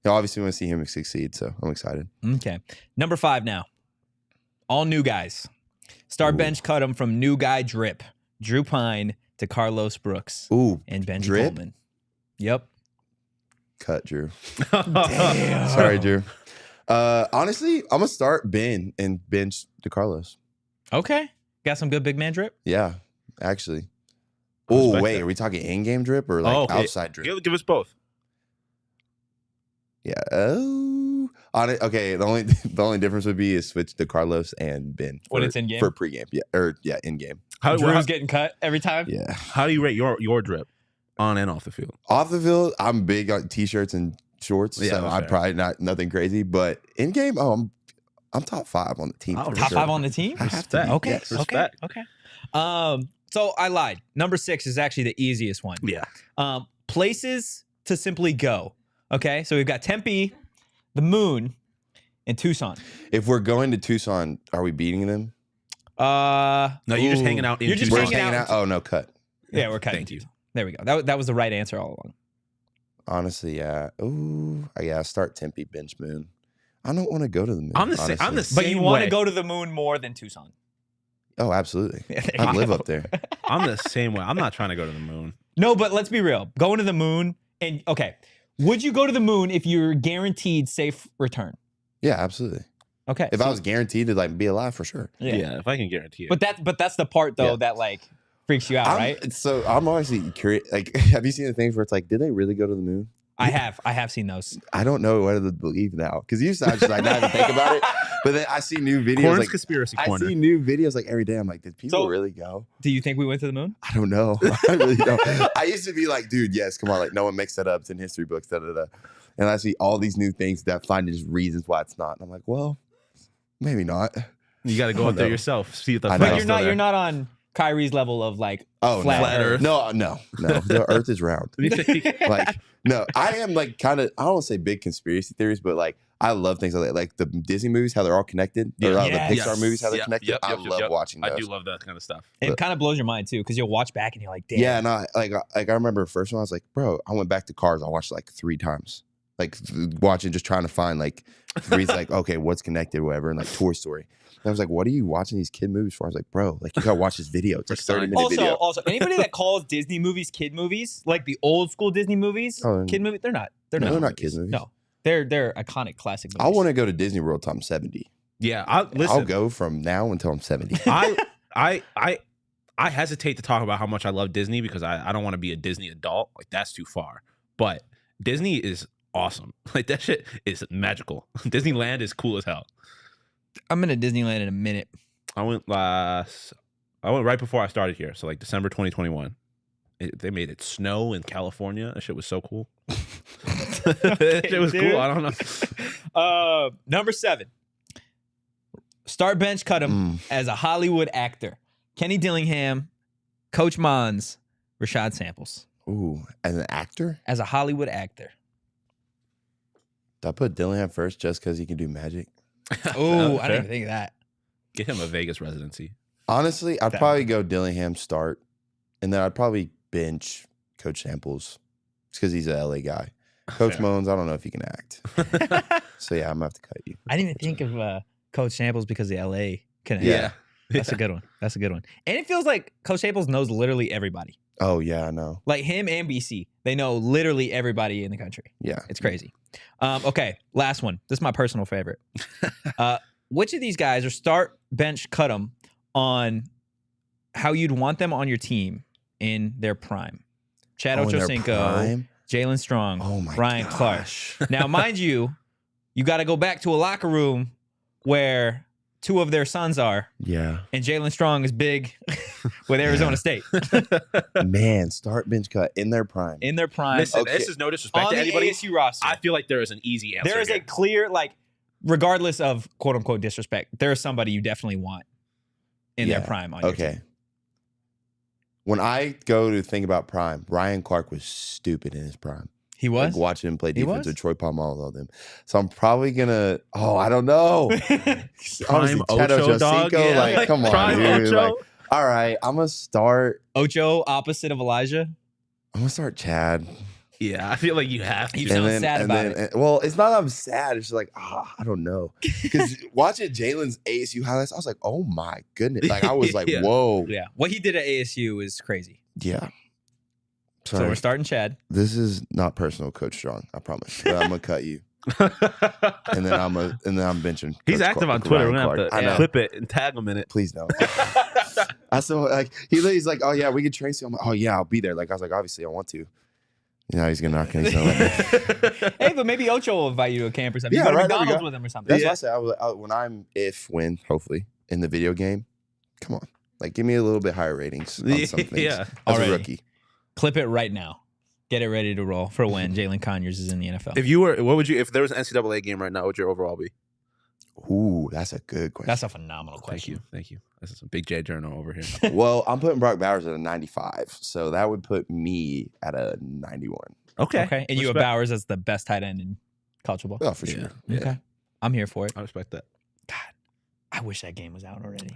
obviously, want to see him succeed. So, I'm excited. Okay. Number 5 now. All new guys. Start bench cut them from new guy drip. Drew Pine to Carlos Brooks. Ooh, and Benji drip? Coleman. Yep. Cut Drew. Damn. Sorry, Drew. Honestly, I'm gonna start Ben and bench to Carlos. Okay. Got some good big man drip? Yeah, actually. I Oh respect wait, that. are we talking in-game drip or like okay. outside drip? Give us both. Yeah. Oh. Okay. The only difference would be is switch to Carlos and Ben When it's in-game? for pregame. Yeah. Or yeah, in-game. Drew's getting cut every time? Yeah. How do you rate your drip on and off the field? Off the field, I'm big on t-shirts and shorts, Yeah, so that's I'm fair. probably nothing crazy. But in-game, I'm top 5 on the team. Oh, for Top sure. 5 on the team? I have to be, Okay. yes. Okay. Okay. So I lied. Number 6 is actually the easiest one. Yeah. Places to simply go. Okay. So we've got Tempe, the Moon, and Tucson. If we're going to Tucson, are we beating them? No, you're just hanging out. You're just We're hanging out. Oh no, cut. Yeah, we're cutting. Thank you. There we go. That was the right answer all along. Honestly, yeah. Ooh, yeah. Start Tempe, bench Moon. I don't want to go to the Moon. I'm the same. I'm the honestly. But same you want way. to go to the Moon more than Tucson. Oh, absolutely. Yeah, there I you live go. up there. I'm the same way. I'm not trying to go to the moon. No, but let's be real. Going to the Moon and okay. Would you go to the Moon if you're guaranteed safe return? Yeah, absolutely. Okay. If I was guaranteed to like be alive, for sure. Yeah, if I can guarantee it. But that's the part though Yeah. that like freaks you out, right? So I'm honestly curious. Like, have you seen the things where it's like, did they really go to the moon? I have seen those. I don't know whether to believe now because you used to just like not even think about it. But then I see new videos. Corn's Like, conspiracy I corner. see new videos like every day. I'm like, did people So- really go? Do you think we went to the Moon? I don't know. I really don't. I used to be like, dude, yes, come on. Like, no one makes that up. It's in history books. Da da da. And I see all these new things that find just reasons why it's not. And I'm like, well, maybe not. You got to go I up there know. yourself. See if the I know. But flag's you're still not on Kyrie's level of like Oh, flat Flat Earth. Earth. no. The Earth is round. there. Like, no, I am like kind of, I don't want to say big conspiracy theories, but like, I love things like the Disney movies, how they're all connected. Or Yeah. the Yes. Pixar movies, how they're Yep, connected. yep, I yep, love yep. watching those. I do love that kind of stuff. It kind of blows your mind too, because you'll watch back and you're like, damn. Yeah, no, like I remember the first one, I was like, bro, I went back to Cars. I watched it like 3 times. Like watching, just trying to find like reasons, like, okay, what's connected, whatever, and like Toy Story. And I was like, what are you watching these kid movies for? I was like, bro, like you gotta watch this video. It's like 30-minute video. Also, anybody that calls Disney movies kid movies, like the old school Disney movies, Oh, kid movies, they're not. No, they're not kids movies. No, they're iconic classic movies. I want to go to Disney World till I'm 70. Yeah, I'll listen. go from now until I'm 70. I hesitate to talk about how much I love Disney because I don't want to be a Disney adult. Like that's too far. But Disney is awesome. Like that shit is magical. Disneyland is cool as hell. I'm in a Disneyland in a minute. I went right before I started here. So like December 2021. They made it snow in California. That shit was so cool. That shit was dude. cool. I don't know. Number 7. Start bench cut him Mm. as a Hollywood actor. Kenny Dillingham, Coach Mons, Rashad Samples. Ooh, as an actor, As a Hollywood actor. did I put Dillingham first just because he can do magic? Oh, I Fair. didn't even think of that. Get him a Vegas residency. Honestly, I'd Fair. probably go Dillingham start, and then I'd probably bench Coach Samples because he's a LA guy. Coach Fair. Moans, I don't know if he can act. So yeah, I'm gonna have to cut you. I didn't even think of Coach Samples because the LA connection. Yeah. That's a good one. That's a good one. And it feels like Coach Samples knows literally everybody. Oh yeah, I know. Like him and BC. They know literally everybody in the country. Yeah. It's crazy. Okay, last one. This is my personal favorite. Which of these guys are start, bench, cut them on how you'd want them on your team in their prime? Chad Oh, in their Ochocinco, prime? Jalen Strong, Oh my Ryan gosh. Clark. Now, mind you, you got to go back to a locker room where 2 of their sons are, Yeah. and Jalen Strong is big with Arizona State Man, start bench cut in their prime. in their prime. Listen, Okay. this is no disrespect On to the anybody. ASU roster. I feel like there is an easy answer. There is a here. clear, like, regardless of quote unquote disrespect, there is somebody you definitely want in their Yeah. prime on your Okay. team. When I go to think about prime, Ryan Clark was stupid in his prime. He was? Like watching him play He defense was? with Troy Polamalu, all them. So I'm probably gonna. Oh, I don't know. Honestly, Chad Ocho, dog. Ochocinco, Yeah, like, come on, prime dude. Ocho. Like, all right, I'm gonna start. Ocho opposite of Elijah. I'm gonna start Chad. Yeah, I feel like you have to. You sound sad about it. Well, it's not that I'm sad. It's just like, I don't know. Because watching Jalen's ASU highlights, I was like, oh my goodness. Like, I was like, Yeah. whoa. Yeah. What he did at ASU is crazy. Yeah. So Sorry. we're starting Chad. This is not personal, Coach Strong. I promise. But I'm gonna cut you, and then I'm benching. He's Coach active Clark- on Twitter. Ryan We're gonna Clark. have I to know. clip it and tag him in it. Please don't. I still like. He's like, oh yeah, we could trace you. I'm like, oh yeah, I'll be there. Like I was like, obviously I want to. Yeah, he's gonna knock anything. Hey, but maybe Ocho will invite you to a camp or something. Yeah, you go to right, there we McDonald's go. with him or something. That's what I said. When hopefully in the video game, come on, like give me a little bit higher ratings on some things. Yeah. As Already. a rookie. Clip it right now. Get it ready to roll for when Jalin Conyers is in the NFL. If you were, what would you? If there was an NCAA game right now, what would your overall be? Ooh, that's a good question. That's a phenomenal question. Thank you. This is a big J journal over here. Well, I'm putting Brock Bowers at a 95, so that would put me at a 91. Okay. Okay. And you have Respect. Bowers as the best tight end in college football. Oh, for Yeah. sure. Okay. I'm here for it. I respect that. God, I wish that game was out already.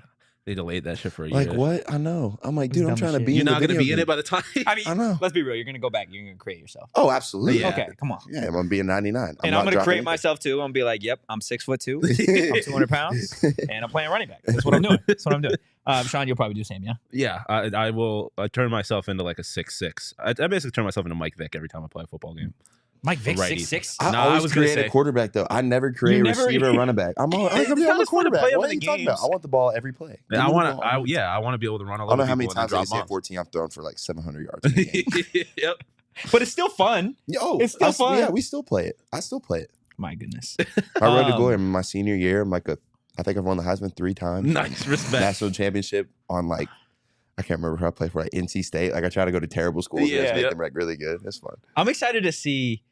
They delayed that shit for a Like year. what? I know. I'm like, It was dude, I'm dumb as trying to shit. be. You're in the not going to video be in game. it by the time. I mean, I know. let's be real. You're going to go back. You're going to create yourself. Oh, absolutely. Yeah. Okay, come on. Yeah, I'm gonna be a 99. And not I'm going to dropping create anything. myself too. I'm going to be like, yep, I'm 6'2". I'm 200 pounds. And I'm playing running back. That's what I'm doing. That's what I'm doing. Shaun, you'll probably do the same, yeah? Yeah, I will turn myself into like a 6'6". I basically turn myself into Mike Vick every time I play a football game. Mike Vick, Righty. 6'6". I No, I always was gonna create a say- quarterback though. I never create a never- receiver or running back. I'm a It's not as fun to quarterback. play him What in are you the talking about? games. I want the ball every play. And I Give me want the ball. to. I want to be able to run all I don't over know how many people and times then I drop say 14. I've thrown for like 700 yards. In the game. bombs. Yep. But it's still fun. Yo, It's still fun. Yeah, we still play it. I still play it. My goodness. I rode to Um, glory. My senior year, I'm like I think I've won the Heisman 3 times. Nice respect. National championship on like I can't remember who I played for, like NC State. Like I try to go to terrible schools and Yeah. just make Yep. them like really good. It's fun. I'm excited to see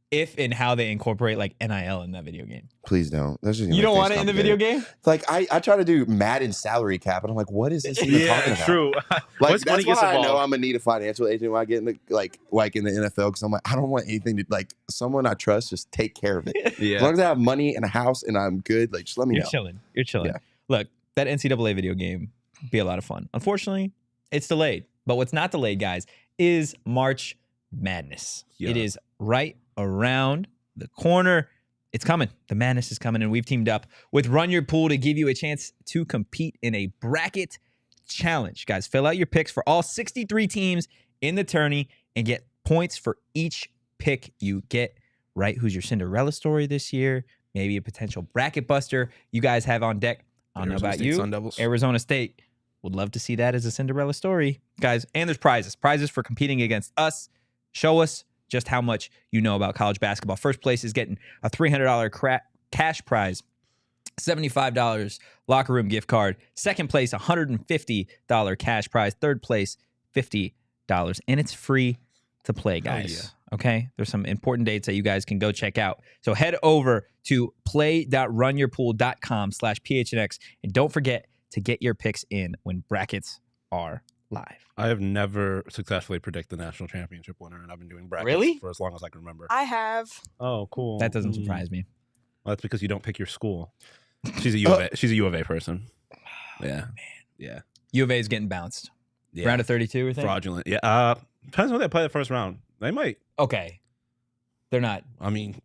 if and how they incorporate like NIL in that video game. Please don't. That's just gonna You don't make want it things in the video complicated. game? Like I try to do Madden salary cap, and I'm like, what is this even Yeah, talking it's about? true. Like Once money that's gets why I know involved. I'm gonna need a financial agent when I get in the like in the NFL because I'm like I don't want anything to like someone I trust just take care of it. As Yeah. long as I have money and a house and I'm good, like just let me You're know. chilling. You're chilling. Yeah. Look, that NCAA video game be a lot of fun. Unfortunately, it's delayed. But what's not delayed, guys, is March Madness. Yeah. It is right around the corner. It's coming. The madness is coming, and we've teamed up with Run Your Pool to give you a chance to compete in a bracket challenge. Guys, fill out your picks for all 63 teams in the tourney and get points for each pick you get right. Who's your Cinderella story this year? Maybe a potential bracket buster you guys have on deck. I don't know Arizona about State you. Sun Devils. Arizona State. Would love to see that as a Cinderella story. Guys, and there's prizes. Prizes for competing against us. Show us just how much you know about college basketball. First place is getting a $300 cash prize, $75 locker room gift card. Second place, $150 cash prize. Third place, $50. And it's free to play, guys. Okay? There's some important dates that you guys can go check out. So head over to play.runyourpool.com/PHNX. And don't forget to get your picks in when brackets are live. I have never successfully predicted the national championship winner, and I've been doing brackets Really? for as long as I can remember. I have. Oh, cool. That doesn't surprise me. Well, that's because you don't pick your school. She's a U of A. She's a U of A person. Yeah. Yeah. U of A is getting bounced. Yeah. Round of 32, we think? Fraudulent. Yeah. Depends when they play the first round. They might. Okay. They're not. I mean,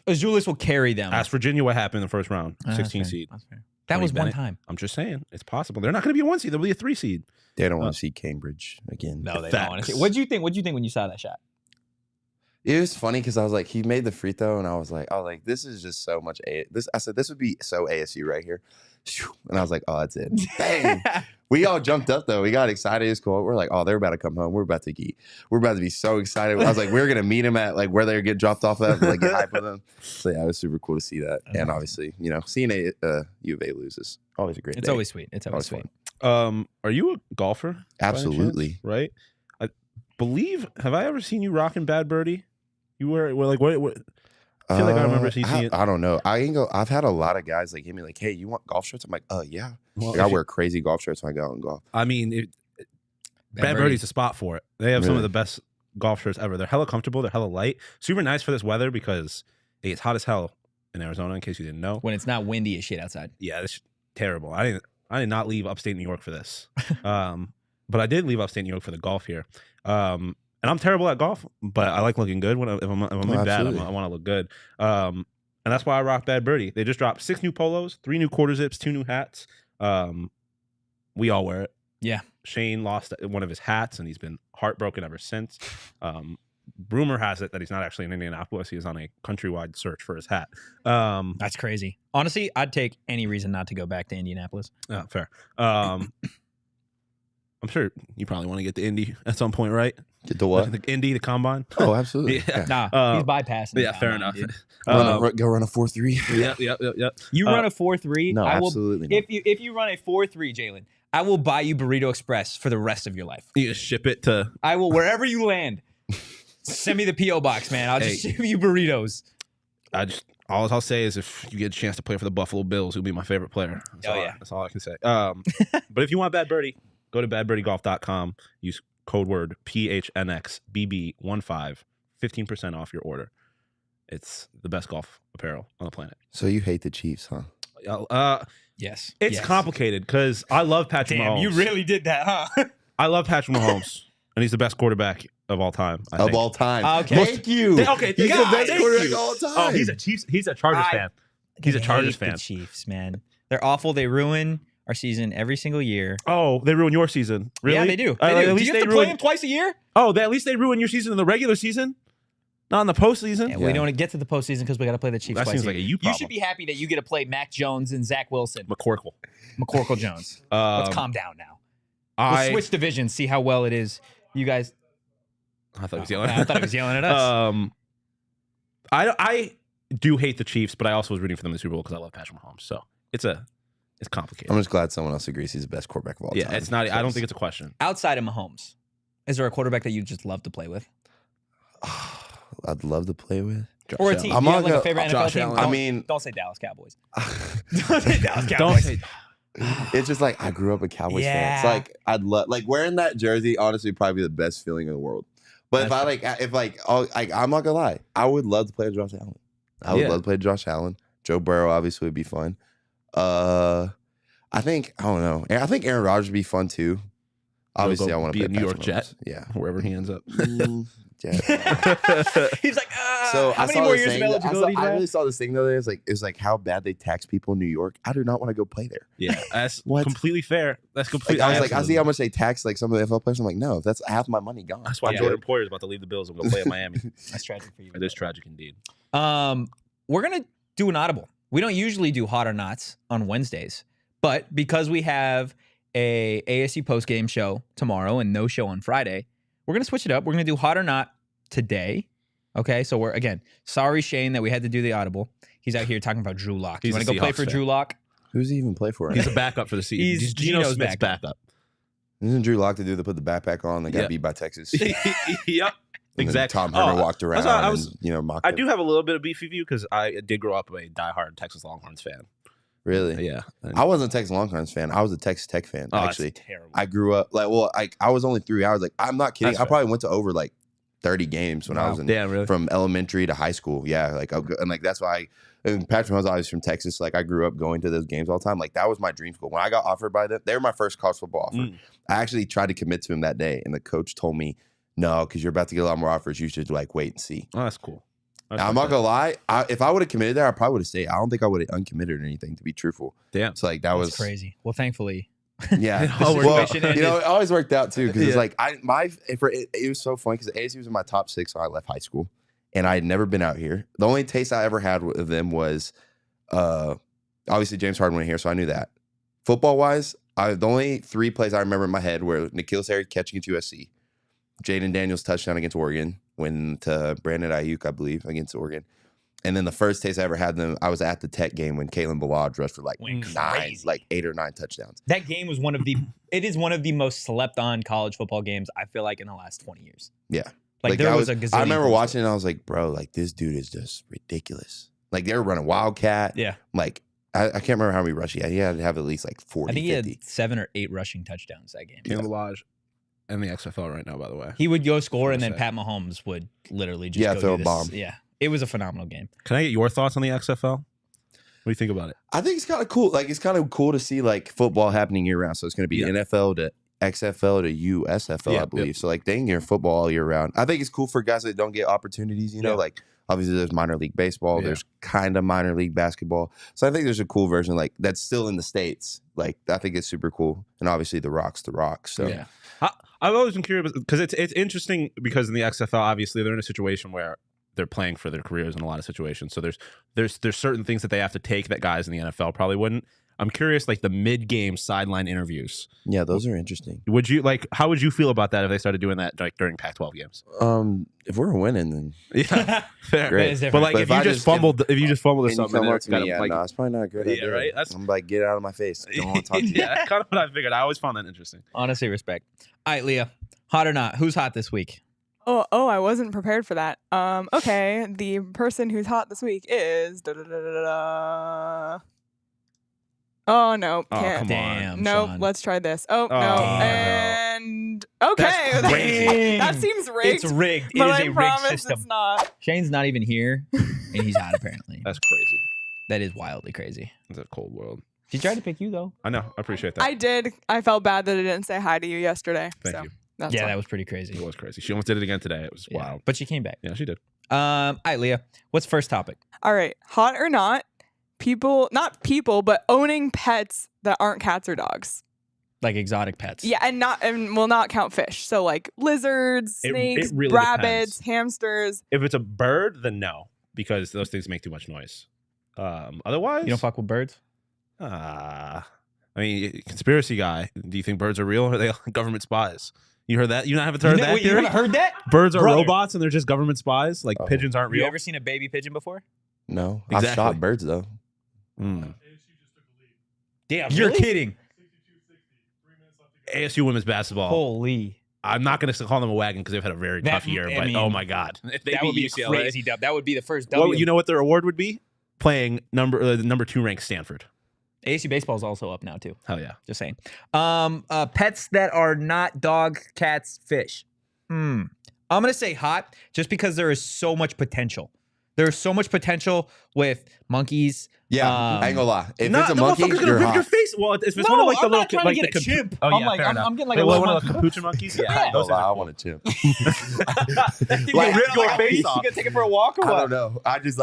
Azulis will carry them. ask Virginia what happened in the first round. That's 16 fair. seed. That's fair. That Tony was one Bennett. time. I'm just saying. It's possible. They're not going to be a 1 seed. They'll be a 3 seed. They don't want to see Cambridge again. No, they don't want to Facts. see. What'd you think? What'd you think when you saw that shot? It was funny because I was like, he made the free throw, and I was like, this is just so much. I said this would be so ASU right here, and I was like, oh, that's it. Dang. We all jumped up though. We got excited. It's cool. We're like, oh, they're about to come home. We're about to eat. We're about to be so excited. I was like, we're gonna meet them at like where they get dropped off at, like get hype with them. So yeah, it was super cool to see that. And obviously, seeing a U of A lose is always a great. It's day. always sweet. It's always Always sweet. fun. Are you a golfer? by any chance? Absolutely. Right? I believe, have I ever seen you rocking Bad Birdie? You were like, what? I feel like I remember seeing it. I don't know. I've had a lot of guys like hit me like, hey, you want golf shirts? I'm like, yeah. Well, Like, I wear crazy golf shirts when I go out and golf. I mean, Bad Birdie's a spot for it. They have some of Really? the best golf shirts ever. They're hella comfortable. They're hella light. Super nice for this weather because it's hot as hell in Arizona, in case you didn't know. When it's not windy as shit outside. Yeah, it's terrible. I did not leave upstate New York for this. But I did leave upstate New York for the golf here. And I'm terrible at golf, but I like looking good. If I'm bad, I want to look good. And that's why I rock Bad Birdie. They just dropped 6 new polos, 3 new quarter zips, 2 new hats. We all wear it. Yeah. Shane lost one of his hats, and he's been heartbroken ever since. Rumor has it that he's not actually in Indianapolis. He is on a countrywide search for his hat. That's crazy. Honestly, I'd take any reason not to go back to Indianapolis. Fair. I'm sure you probably want to get to Indy at some point, right? Get the what? The Indy, the combine. Oh, absolutely. Yeah. Nah, he's bypassing. Yeah, fair enough. Go run a 4.3. Yep. You run a 4.3. No, I will, absolutely not. If you run a 4.3, Jalin, I will buy you Burrito Express for the rest of your life. You just ship it to. I will wherever you land. Send me the PO box, man. I'll just ship you burritos. All I'll say is if you get a chance to play for the Buffalo Bills, you'll be my favorite player. That's all I can say. But if you want Bad Birdie, go to badbirdiegolf.com. Use code word PHNXBB15, 15% off your order. It's the best golf apparel on the planet. So you hate the Chiefs, huh? Yes. It's complicated because I love Patrick Mahomes. Damn, you really did that, huh? I love Patrick Mahomes, and he's the best quarterback of all time. I think. All time. Okay. Thank you. He's the best quarterback of all time. Oh, he's a Chargers fan. He's a Chargers fan. The Chiefs, man. They're awful. They ruin our season every single year. Oh, they ruin your season. Really? Yeah, they do. At least do you have to play them twice a year? Oh, at least they ruin your season in the regular season, not in the postseason. Yeah, we don't get to the postseason because we got to play the Chiefs That twice seems a like year. a you problem. You should be happy that you get to play Mac Jones and Zach Wilson. McCorkle Jones. Let's calm down now. We'll I switch divisions, see how well it is. You guys. thought he was yelling. I thought he was yelling at us. I do hate the Chiefs, but I also was rooting for them in the Super Bowl because I love Patrick Mahomes. So it's complicated. I'm just glad someone else agrees he's the best quarterback of all time. Yeah, it's not. I don't think it's a question. Outside of Mahomes, is there a quarterback that you just love to play with? I'd love to play with. Or a team? I'm Do you have not like a favorite NFL Josh team? Allen. Don't say Dallas Cowboys. Don't say. It's just like I grew up a Cowboys fan. It's like I'd love wearing that jersey. Honestly, probably be the best feeling in the world. But I'm not gonna lie, I would love to play with Josh Allen. I would love to play with Josh Allen. Joe Burrow obviously would be fun. I don't know. I think Aaron Rodgers would be fun too. Obviously, I want to be play a New York Jet. Yeah, wherever he ends up. He's like, so how many more years of eligibility? I really saw this thing the other day. It was like how bad they tax people in New York. I do not want to go play there. Yeah, that's completely fair. That's completely. I see how much they tax some of the NFL players. I'm like, no, that's half my money gone. That's why Jordan Poyer is about to leave the Bills and go play at Miami. That's tragic for you. It is tragic indeed. We're gonna do an audible. We don't usually do hot or nots on Wednesdays, but because we have a ASU post-game show tomorrow and no show on Friday, we're going to switch it up. We're going to do hot or not today. Okay, so we're, again, sorry, Shane, that we had to do the audible. He's out here talking about Drew Lock. You want to go play for Drew Lock? Who's he even play for? He's a backup for the season. He's Geno Smith's backup. Isn't Drew Lock the dude that put the backpack on that got beat by Texas? Yep. Exactly. Tom Herman walked around mocked I him. do have a little bit of beef with you because I did grow up a diehard Texas Longhorns fan. Really? Yeah. I wasn't a Texas Longhorns fan. I was a Texas Tech fan, actually. That's terrible. I grew up I was only 3 hours. I'm not kidding. I probably went to over 30 games when I was really? from elementary to high school. Yeah, that's why and Patrick was always from Texas. I grew up going to those games all the time. That was my dream school. When I got offered by them, they were my first college football offer. I actually tried to commit to him that day, and the coach told me, no, because you're about to get a lot more offers. You should wait and see. Oh, that's cool. I'm not gonna lie. If I would have committed there, I probably would have stayed. I don't think I would have uncommitted or anything. To be truthful, damn. So that was crazy. Well, thankfully, yeah. It always worked out too because it was so funny because ASU was in my top 6 when I left high school, and I had never been out here. The only taste I ever had with them was, obviously James Harden went here, so I knew that. Football wise, the only 3 plays I remember in my head were N'Keal Harry catching at USC, Jaden Daniels touchdown against Oregon. Went to Brandon Ayuk, I believe, against Oregon. And then the first taste I ever had them, I was at the Tech game when Kalen Ballard rushed for 8 or 9 touchdowns. That game was one of the most slept on college football games, I feel like, in the last 20 years. Yeah. There was a gazillion. I remember watching it and I was like, bro, this dude is just ridiculous. They were running Wildcat. Yeah. I can't remember how many rushes he had. He had to have at least 40, I think 50. he had 7 or 8 rushing touchdowns that game. Kalen Ballard. in the XFL right now, by the way. He would go score, and then Say. Pat Mahomes would literally just go throw do a this. bomb. Yeah, it was a phenomenal game. Can I get your thoughts on the XFL? What do you think about it? I think it's kind of cool. Like, it's kind of cool to see like football happening year round. So it's going to be NFL to XFL to USFL, I believe. So like they can get football all year round. I think it's cool for guys that don't get opportunities. You know, like obviously there's minor league baseball. There's kind of minor league basketball. So I think there's a cool version like that's still in the States. Like I think it's super cool. And obviously the Rock's the Rock. So yeah. I've always been curious because it's interesting because in the XFL, obviously they're in a situation where they're playing for their careers in a lot of situations. So there's certain things that they have to take that guys in the NFL probably wouldn't. I'm curious, like the mid-game sideline interviews. Yeah, those are interesting. Would you like? How would you feel about that if they started doing that like during Pac-12 games? If we're winning, then Yeah, fair. Great. But like But if you just fumbled or and something, you come up it's to me, gotta, like, no, it's probably not a good idea. right? I'm like, get out of my face. I don't want to talk to you. Yeah, that's kind of what I figured. I always found that interesting. Honestly, respect. All right, Leah, hot or not? Who's hot this week? Oh, I wasn't prepared for that. Okay, the person who's hot this week is. Oh no, Oh, can't. come Damn, on. Nope, Shaun. let's try this. Oh, no. Damn. And okay. That's crazy. That seems rigged. It's rigged. It but is I a rigged promise system. it's not. Shane's not even here, and he's hot apparently. That's crazy. That is wildly crazy. It's a cold world. She tried to pick you though. I know. I appreciate that. I did. I felt bad that I didn't say hi to you yesterday. Thank so you. That's Yeah, all. that was pretty crazy. It was crazy. She almost did it again today. It was Yeah, wild. but she came back. Yeah, she did. All right, Leah, what's first topic? All right. Hot or not, not people, but owning pets that aren't cats or dogs. Like exotic pets. Yeah, and will not count fish. So like lizards, It snakes, really rabbits, depends. hamsters. If it's a bird, then no, because those things make too much noise. Otherwise, You don't fuck with birds? I mean, conspiracy guy. Do you think birds are real or are they government spies? You heard that? You haven't heard that Wait, you theory? haven't heard that? Birds are Brother. robots and they're just government spies. Like pigeons aren't You real. ever seen a baby pigeon before? No, I've Exactly. shot birds though. Mm. Damn, You're really? kidding. ASU women's basketball. Holy. I'm not going to call them a wagon because they've had a very That- tough year. I But mean, oh my god, if they That beat would be UCLA, a crazy dub. That would be the first W. well, you know what their award would be? Playing number 2 ranked Stanford. ASU baseball is also up now too. Hell yeah. Just saying. Pets that are not dog, cats, fish. I'm gonna say hot, just because there is so much potential. There's so much potential with monkeys. Yeah, I ain't gonna lie. If Nah, it's a the monkey, motherfucker's gonna you're rip hot. your face. Well, if it's No, one of like the I'm little not trying to like get the a chimp. Oh I'm yeah, like- fair I'm enough. getting like Wait, a one little of the capuchin monkeys. I Yeah, ain't those gonna lie, are I cool. want a chimp. You Like, rip your like, face you off. You gonna take it for a walk or I what? don't know. I'm just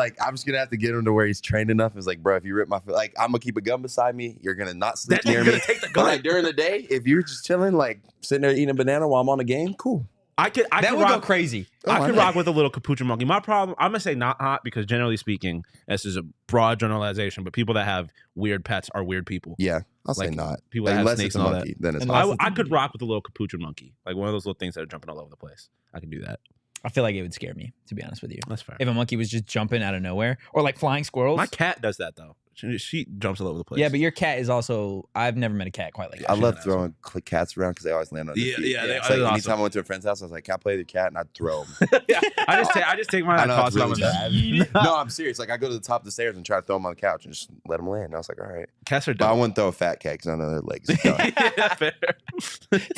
gonna have to get him to where he's trained enough. It's like, bro, if you rip my foot, like I'm gonna keep a gun beside me. You're gonna not sleep That near nigga's me. gonna take the But gun. like during the day, if you're just chilling, like sitting there eating a banana while I'm on the game, cool. I could That would rock, go crazy. I Oh, could know. rock with a little capuchin monkey. My problem, I'm gonna say not hot because generally speaking, this is a broad generalization, but people that have weird pets are weird people. Yeah, I'll say Like, not. people Like, that have unless snakes it's a and all monkey, then it's Unless hot. I could rock with a little capuchin monkey, like one of those little things that are jumping all over the place. I can do that. I feel like it would scare me, to be honest with you. That's fair. If a monkey was just jumping out of nowhere, or like flying squirrels. My cat does that though. She jumps all over the place. Yeah, but your cat is also. I've never met a cat quite like that. I she's love an throwing cats around because they always land on their Yeah, feet. yeah, they- It's like that's anytime awesome. I went to a friend's house, I was like, "Can I play with your cat?" And I'd throw him. yeah, I just take mine I and know toss it's it on really my bad. No, I'm serious. Like I go to the top of the stairs and try to throw them on the couch and just let them land. And I was like, "All right," Cats are but I dumb. wouldn't throw a fat cat because I know their legs are done. Yeah, fair.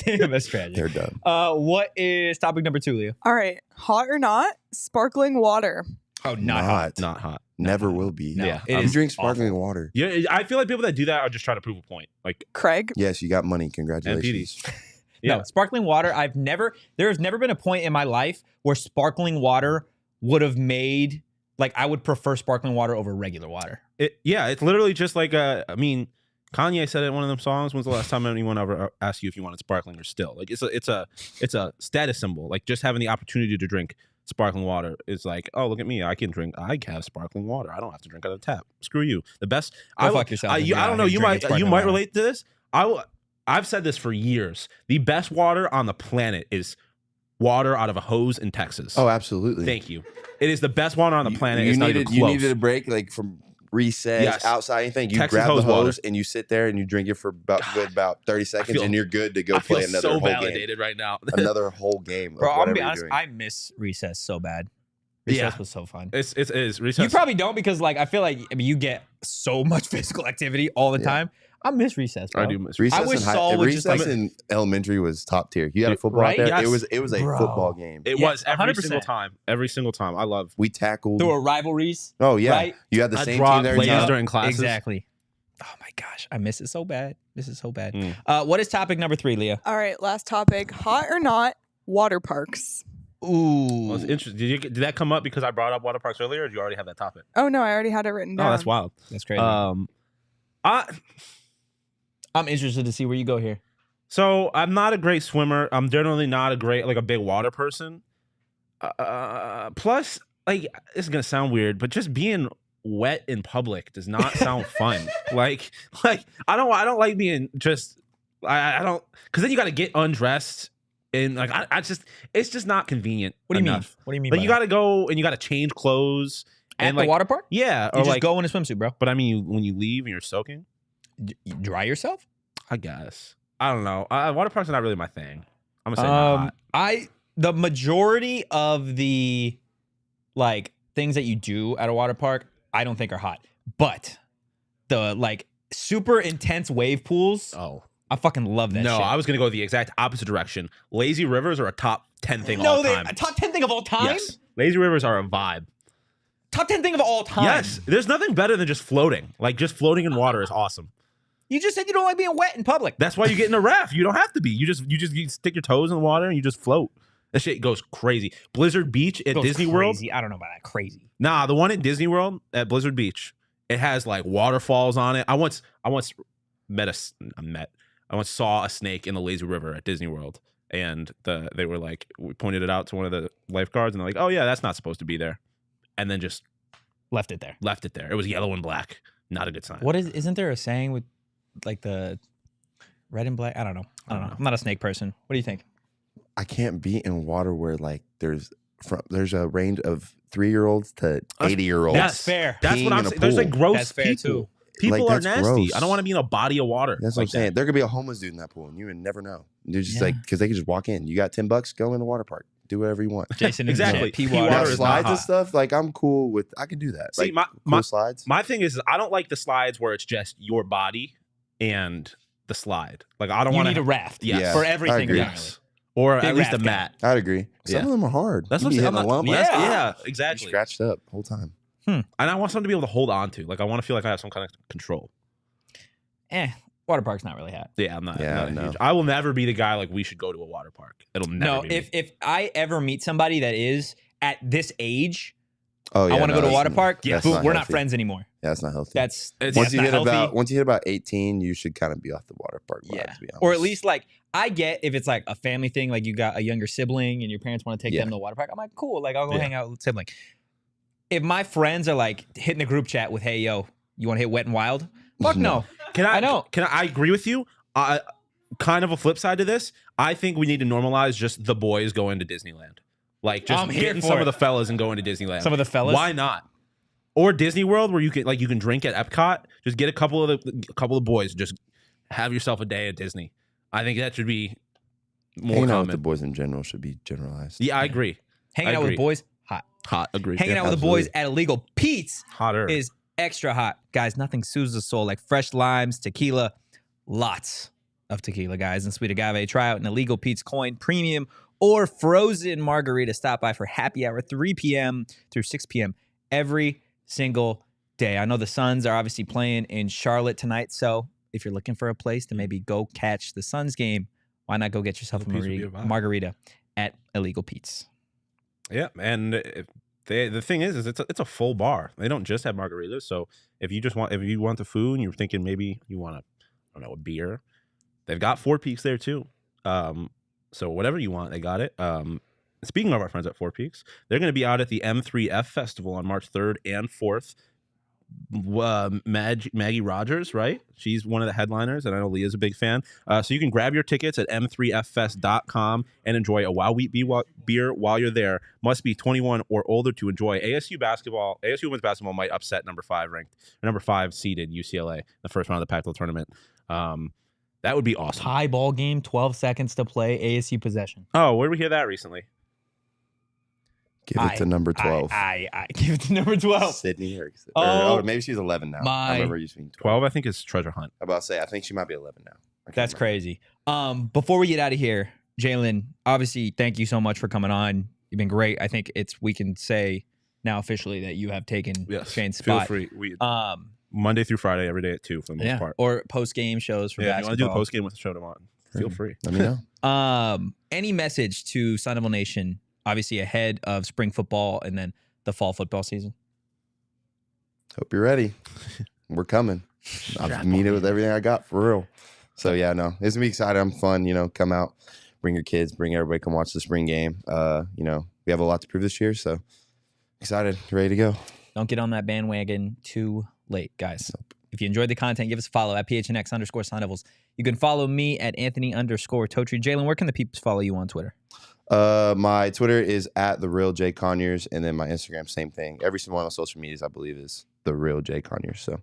Damn, that's tragic. They're done. What is topic number 2, Leah? All right. Hot or not, sparkling water. Oh, not hot. Not hot. Never will be. No, Yeah, it You is drink sparkling awful. water. Yeah, I feel like people that do that are just trying to prove a point. Like, Craig. Yes, you got money. Congratulations. yeah, No, sparkling water. There has never been a point in my life where sparkling water would have made, like, I would prefer sparkling water over regular water. it's literally just like I mean, Kanye said it in one of them songs. When's the last time anyone ever asked you if you wanted sparkling or still? Like, it's a status symbol. Like, just having the opportunity to drink sparkling water is like, oh, look at me, I can have sparkling water. I don't have to drink out of the tap. Screw you. The best. Go fuck yourself. I don't know. You might relate to this. I've said this for years. The best water on the planet is water out of a hose in Texas. Oh, absolutely. Thank you. It is the best water on the planet. You It's not even needed close. a break, like from recess, Yes. outside, anything. You Texas grab the hose water. hose and you sit there and you drink it for about 30 seconds, feel- and you're good to go I feel play another so whole game. validated right now. Another whole game. Of Bro, I'm gonna whatever be you're honest. doing. I miss recess so bad. Recess was so fun. It is. Recess. You probably don't because like I feel like you get so much physical activity all the time. I miss recess, bro. I do miss Recess I wish in Saul would just recess like in elementary was top tier. You had a football Right? out there. Yes. It was a Bro. football game. It Yeah, was every 100%. single time. Every single time. I love. We tackled. There were rivalries. Oh yeah, right? you had the I same draw team every plays time. during classes. Exactly. Oh my gosh, I miss it so bad. This is so bad. Mm. What is topic number 3, Leah? All right, last topic. Hot or not, water parks. Ooh. Well, it's interesting. Did that come up because I brought up water parks earlier, or did you already have that topic? Oh, no, I already had it written down. Oh, that's wild. That's crazy. I'm interested to see where you go here. So I'm not a great swimmer. I'm generally not a big water person. Plus, like, this is gonna sound weird, but just being wet in public does not sound fun. Like I don't like being just. I don't, because then you got to get undressed and like it's just not convenient. What do you enough. mean? What do you mean? Like by you got to go and you got to change clothes at and the like water park? yeah, You or just like go in a swimsuit, bro. But I mean, when you leave and you're soaking, You dry yourself? I guess. I don't know. Water parks are not really my thing. I'm gonna say not hot. The majority of the like things that you do at a water park, I don't think are hot. But the like super intense wave pools, Oh I fucking love that no, shit. I was gonna go the exact opposite direction. Lazy rivers are a top 10 thing all time. A top 10 thing of all time? Yes, lazy rivers are a vibe. Top 10 thing of all time. Yes, there's nothing better than just floating. Like just floating in water is awesome. You just said you don't like being wet in public. That's why you get in a raft. You don't have to be. You stick your toes in the water and you just float. That shit goes crazy. Blizzard Beach at Goes Disney World. crazy. I don't know about that. Crazy. Nah, the one at Disney World at Blizzard Beach, it has like waterfalls on it. I once saw a snake in the lazy river at Disney World, and they were like, we pointed it out to one of the lifeguards, and they're like, oh yeah, that's not supposed to be there, and then just Left it there. left it there. It was yellow and black. Not a good sign. Isn't there a saying with like the red and black? I don't know. I'm not a snake person. What do you think? I can't be in water where like there's a range of 3-year-olds to 80-year-olds. That's fair. That's what peeing I'm in a saying. There's like pool. gross That's fair, people. too. People Like, are that's nasty. gross. I don't want to be in a body of water. That's what I'm like saying. that. There could be a homeless dude in that pool, and you would never know. They're just Yeah. like, because they could just walk in. You got $10, go in the water park, do whatever you want. Jason, Exactly. Pee Pee water. Now, water is slides not and hot. stuff, like I'm cool with. I can do that. See, like my cool slides. My thing is, I don't like the slides where it's just your body and the slide. Like I don't You want need a raft. Yes. Yeah. For I everything. agree. generally. Yes. Or Big at least a raft guy. mat. I'd agree. Some Yeah. of them are hard. That's You what be I'm hitting saying. a lump. Yeah, You exactly. scratched up the whole time. And I want something to be able to hold on to. Like I want to feel like I have some kind of control. Water park's not really hot. Yeah, I'm not. Yeah, not no. huge. I will never be the guy like we should go to a water park. It'll never No, be me. if I ever meet somebody that is at this age, Oh yeah, I want to go to a water park. Yes. Boom, That's we're not healthy. friends anymore. Yeah, that's not healthy. That's It's- once that's you not hit healthy. about 18, you should kind of be off the water park. Vibe, Yeah. to be honest. Or at least like I get if it's like a family thing, like you got a younger sibling and your parents want to take Yeah. them to the water park. I'm like, cool. Like I'll go Yeah. hang out with sibling. If my friends are like hitting the group chat with, "Hey, yo, you want to hit Wet and Wild?" Fuck no. I don't. I agree with you. Kind of a flip side to this. I think we need to normalize just the boys going to Disneyland. Like just I'm here getting for some it. of the fellas and going to Disneyland. Some of the fellas. Why not? Or Disney World where you can drink at Epcot. Just get a couple of boys. Just have yourself a day at Disney. I think that should be more hanging out common. with the boys in general should be generalized. Yeah, I agree. Hanging I out agree. with boys, hot. Hot. Agree. Hanging Yeah, out with the boys absolutely. at Illegal Pete's hotter. is extra hot. Guys, nothing soothes the soul like fresh limes, tequila, lots of tequila, guys, and sweet agave. Try out an Illegal Pete's Coin Premium or Frozen Margarita. Stop by for happy hour 3 p.m. through 6 p.m. every single day. I know the Suns are obviously playing in Charlotte tonight, so if you're looking for a place to maybe go catch the Suns game, why not go get yourself a Illegal Pete's would be a vibe. margarita at Illegal Pete's? Yeah, and the thing is it's a full bar. They don't just have margaritas. So if you want the food and you're thinking maybe you want a beer, they've got Four Peaks there too. So whatever you want, they got it. Speaking of our friends at Four Peaks, they're going to be out at the M3F Festival on March 3rd and 4th. Maggie Rogers, right? She's one of the headliners, and I know Leah's a big fan. So you can grab your tickets at m3ffest.com and enjoy a Wow Wheat beer while you're there. Must be 21 or older to enjoy. ASU women's basketball might upset number 5 seeded UCLA in the first round of the Pac-12 tournament. That would be awesome. Tie ball game, 12 seconds to play, ASU possession. Oh, where did we hear that recently? Give it to number 12. I give it to number 12. Sydney Erickson. Oh, Or maybe she's 11 now. I remember you being 12, I think, is Treasure Hunt. I'm about to say, I think she might be 11 now. That's crazy. Before we get out of here, Jalin, obviously, thank you so much for coming on. You've been great. I think we can say now officially that you have taken Shane's spot. Feel free. Monday through Friday, every day at 2 for the most part. Or post-game shows for basketball. If you want to do a post-game with the show tomorrow, feel free. Let me know. Any message to Sun Devil Nation, obviously ahead of spring football and then the fall football season? Hope you're ready. We're coming. I'll meet it with everything I got, for real. So, yeah, no, it's going to be exciting. I'm fun, come out, bring your kids, bring everybody, come watch the spring game. We have a lot to prove this year, so excited, ready to go. Don't get on that bandwagon too late, guys. Nope. If you enjoyed the content, give us a follow at PHNX _Sun Devils. You can follow me at Anthony _Totri. Jalin, where can the peeps follow you on Twitter? My Twitter is at the real J Conyers, and then my Instagram, same thing. Every single one on social medias, I believe, is the real J Conyers. So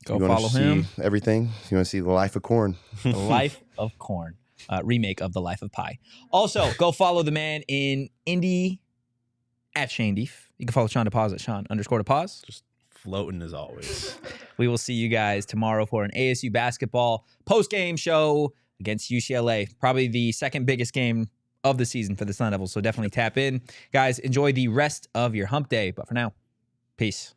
go follow him. Everything. If you want to see the life of corn, the life of corn, remake of the life of pie. Also, go follow the man in Indy at Shane Deef. You can follow Shaun DePause at Shaun _DePause. Just floating as always. We will see you guys tomorrow for an ASU basketball post-game show against UCLA. Probably the second biggest game of the season for the Sun Devils. So definitely tap in. Guys, enjoy the rest of your hump day. But for now, peace.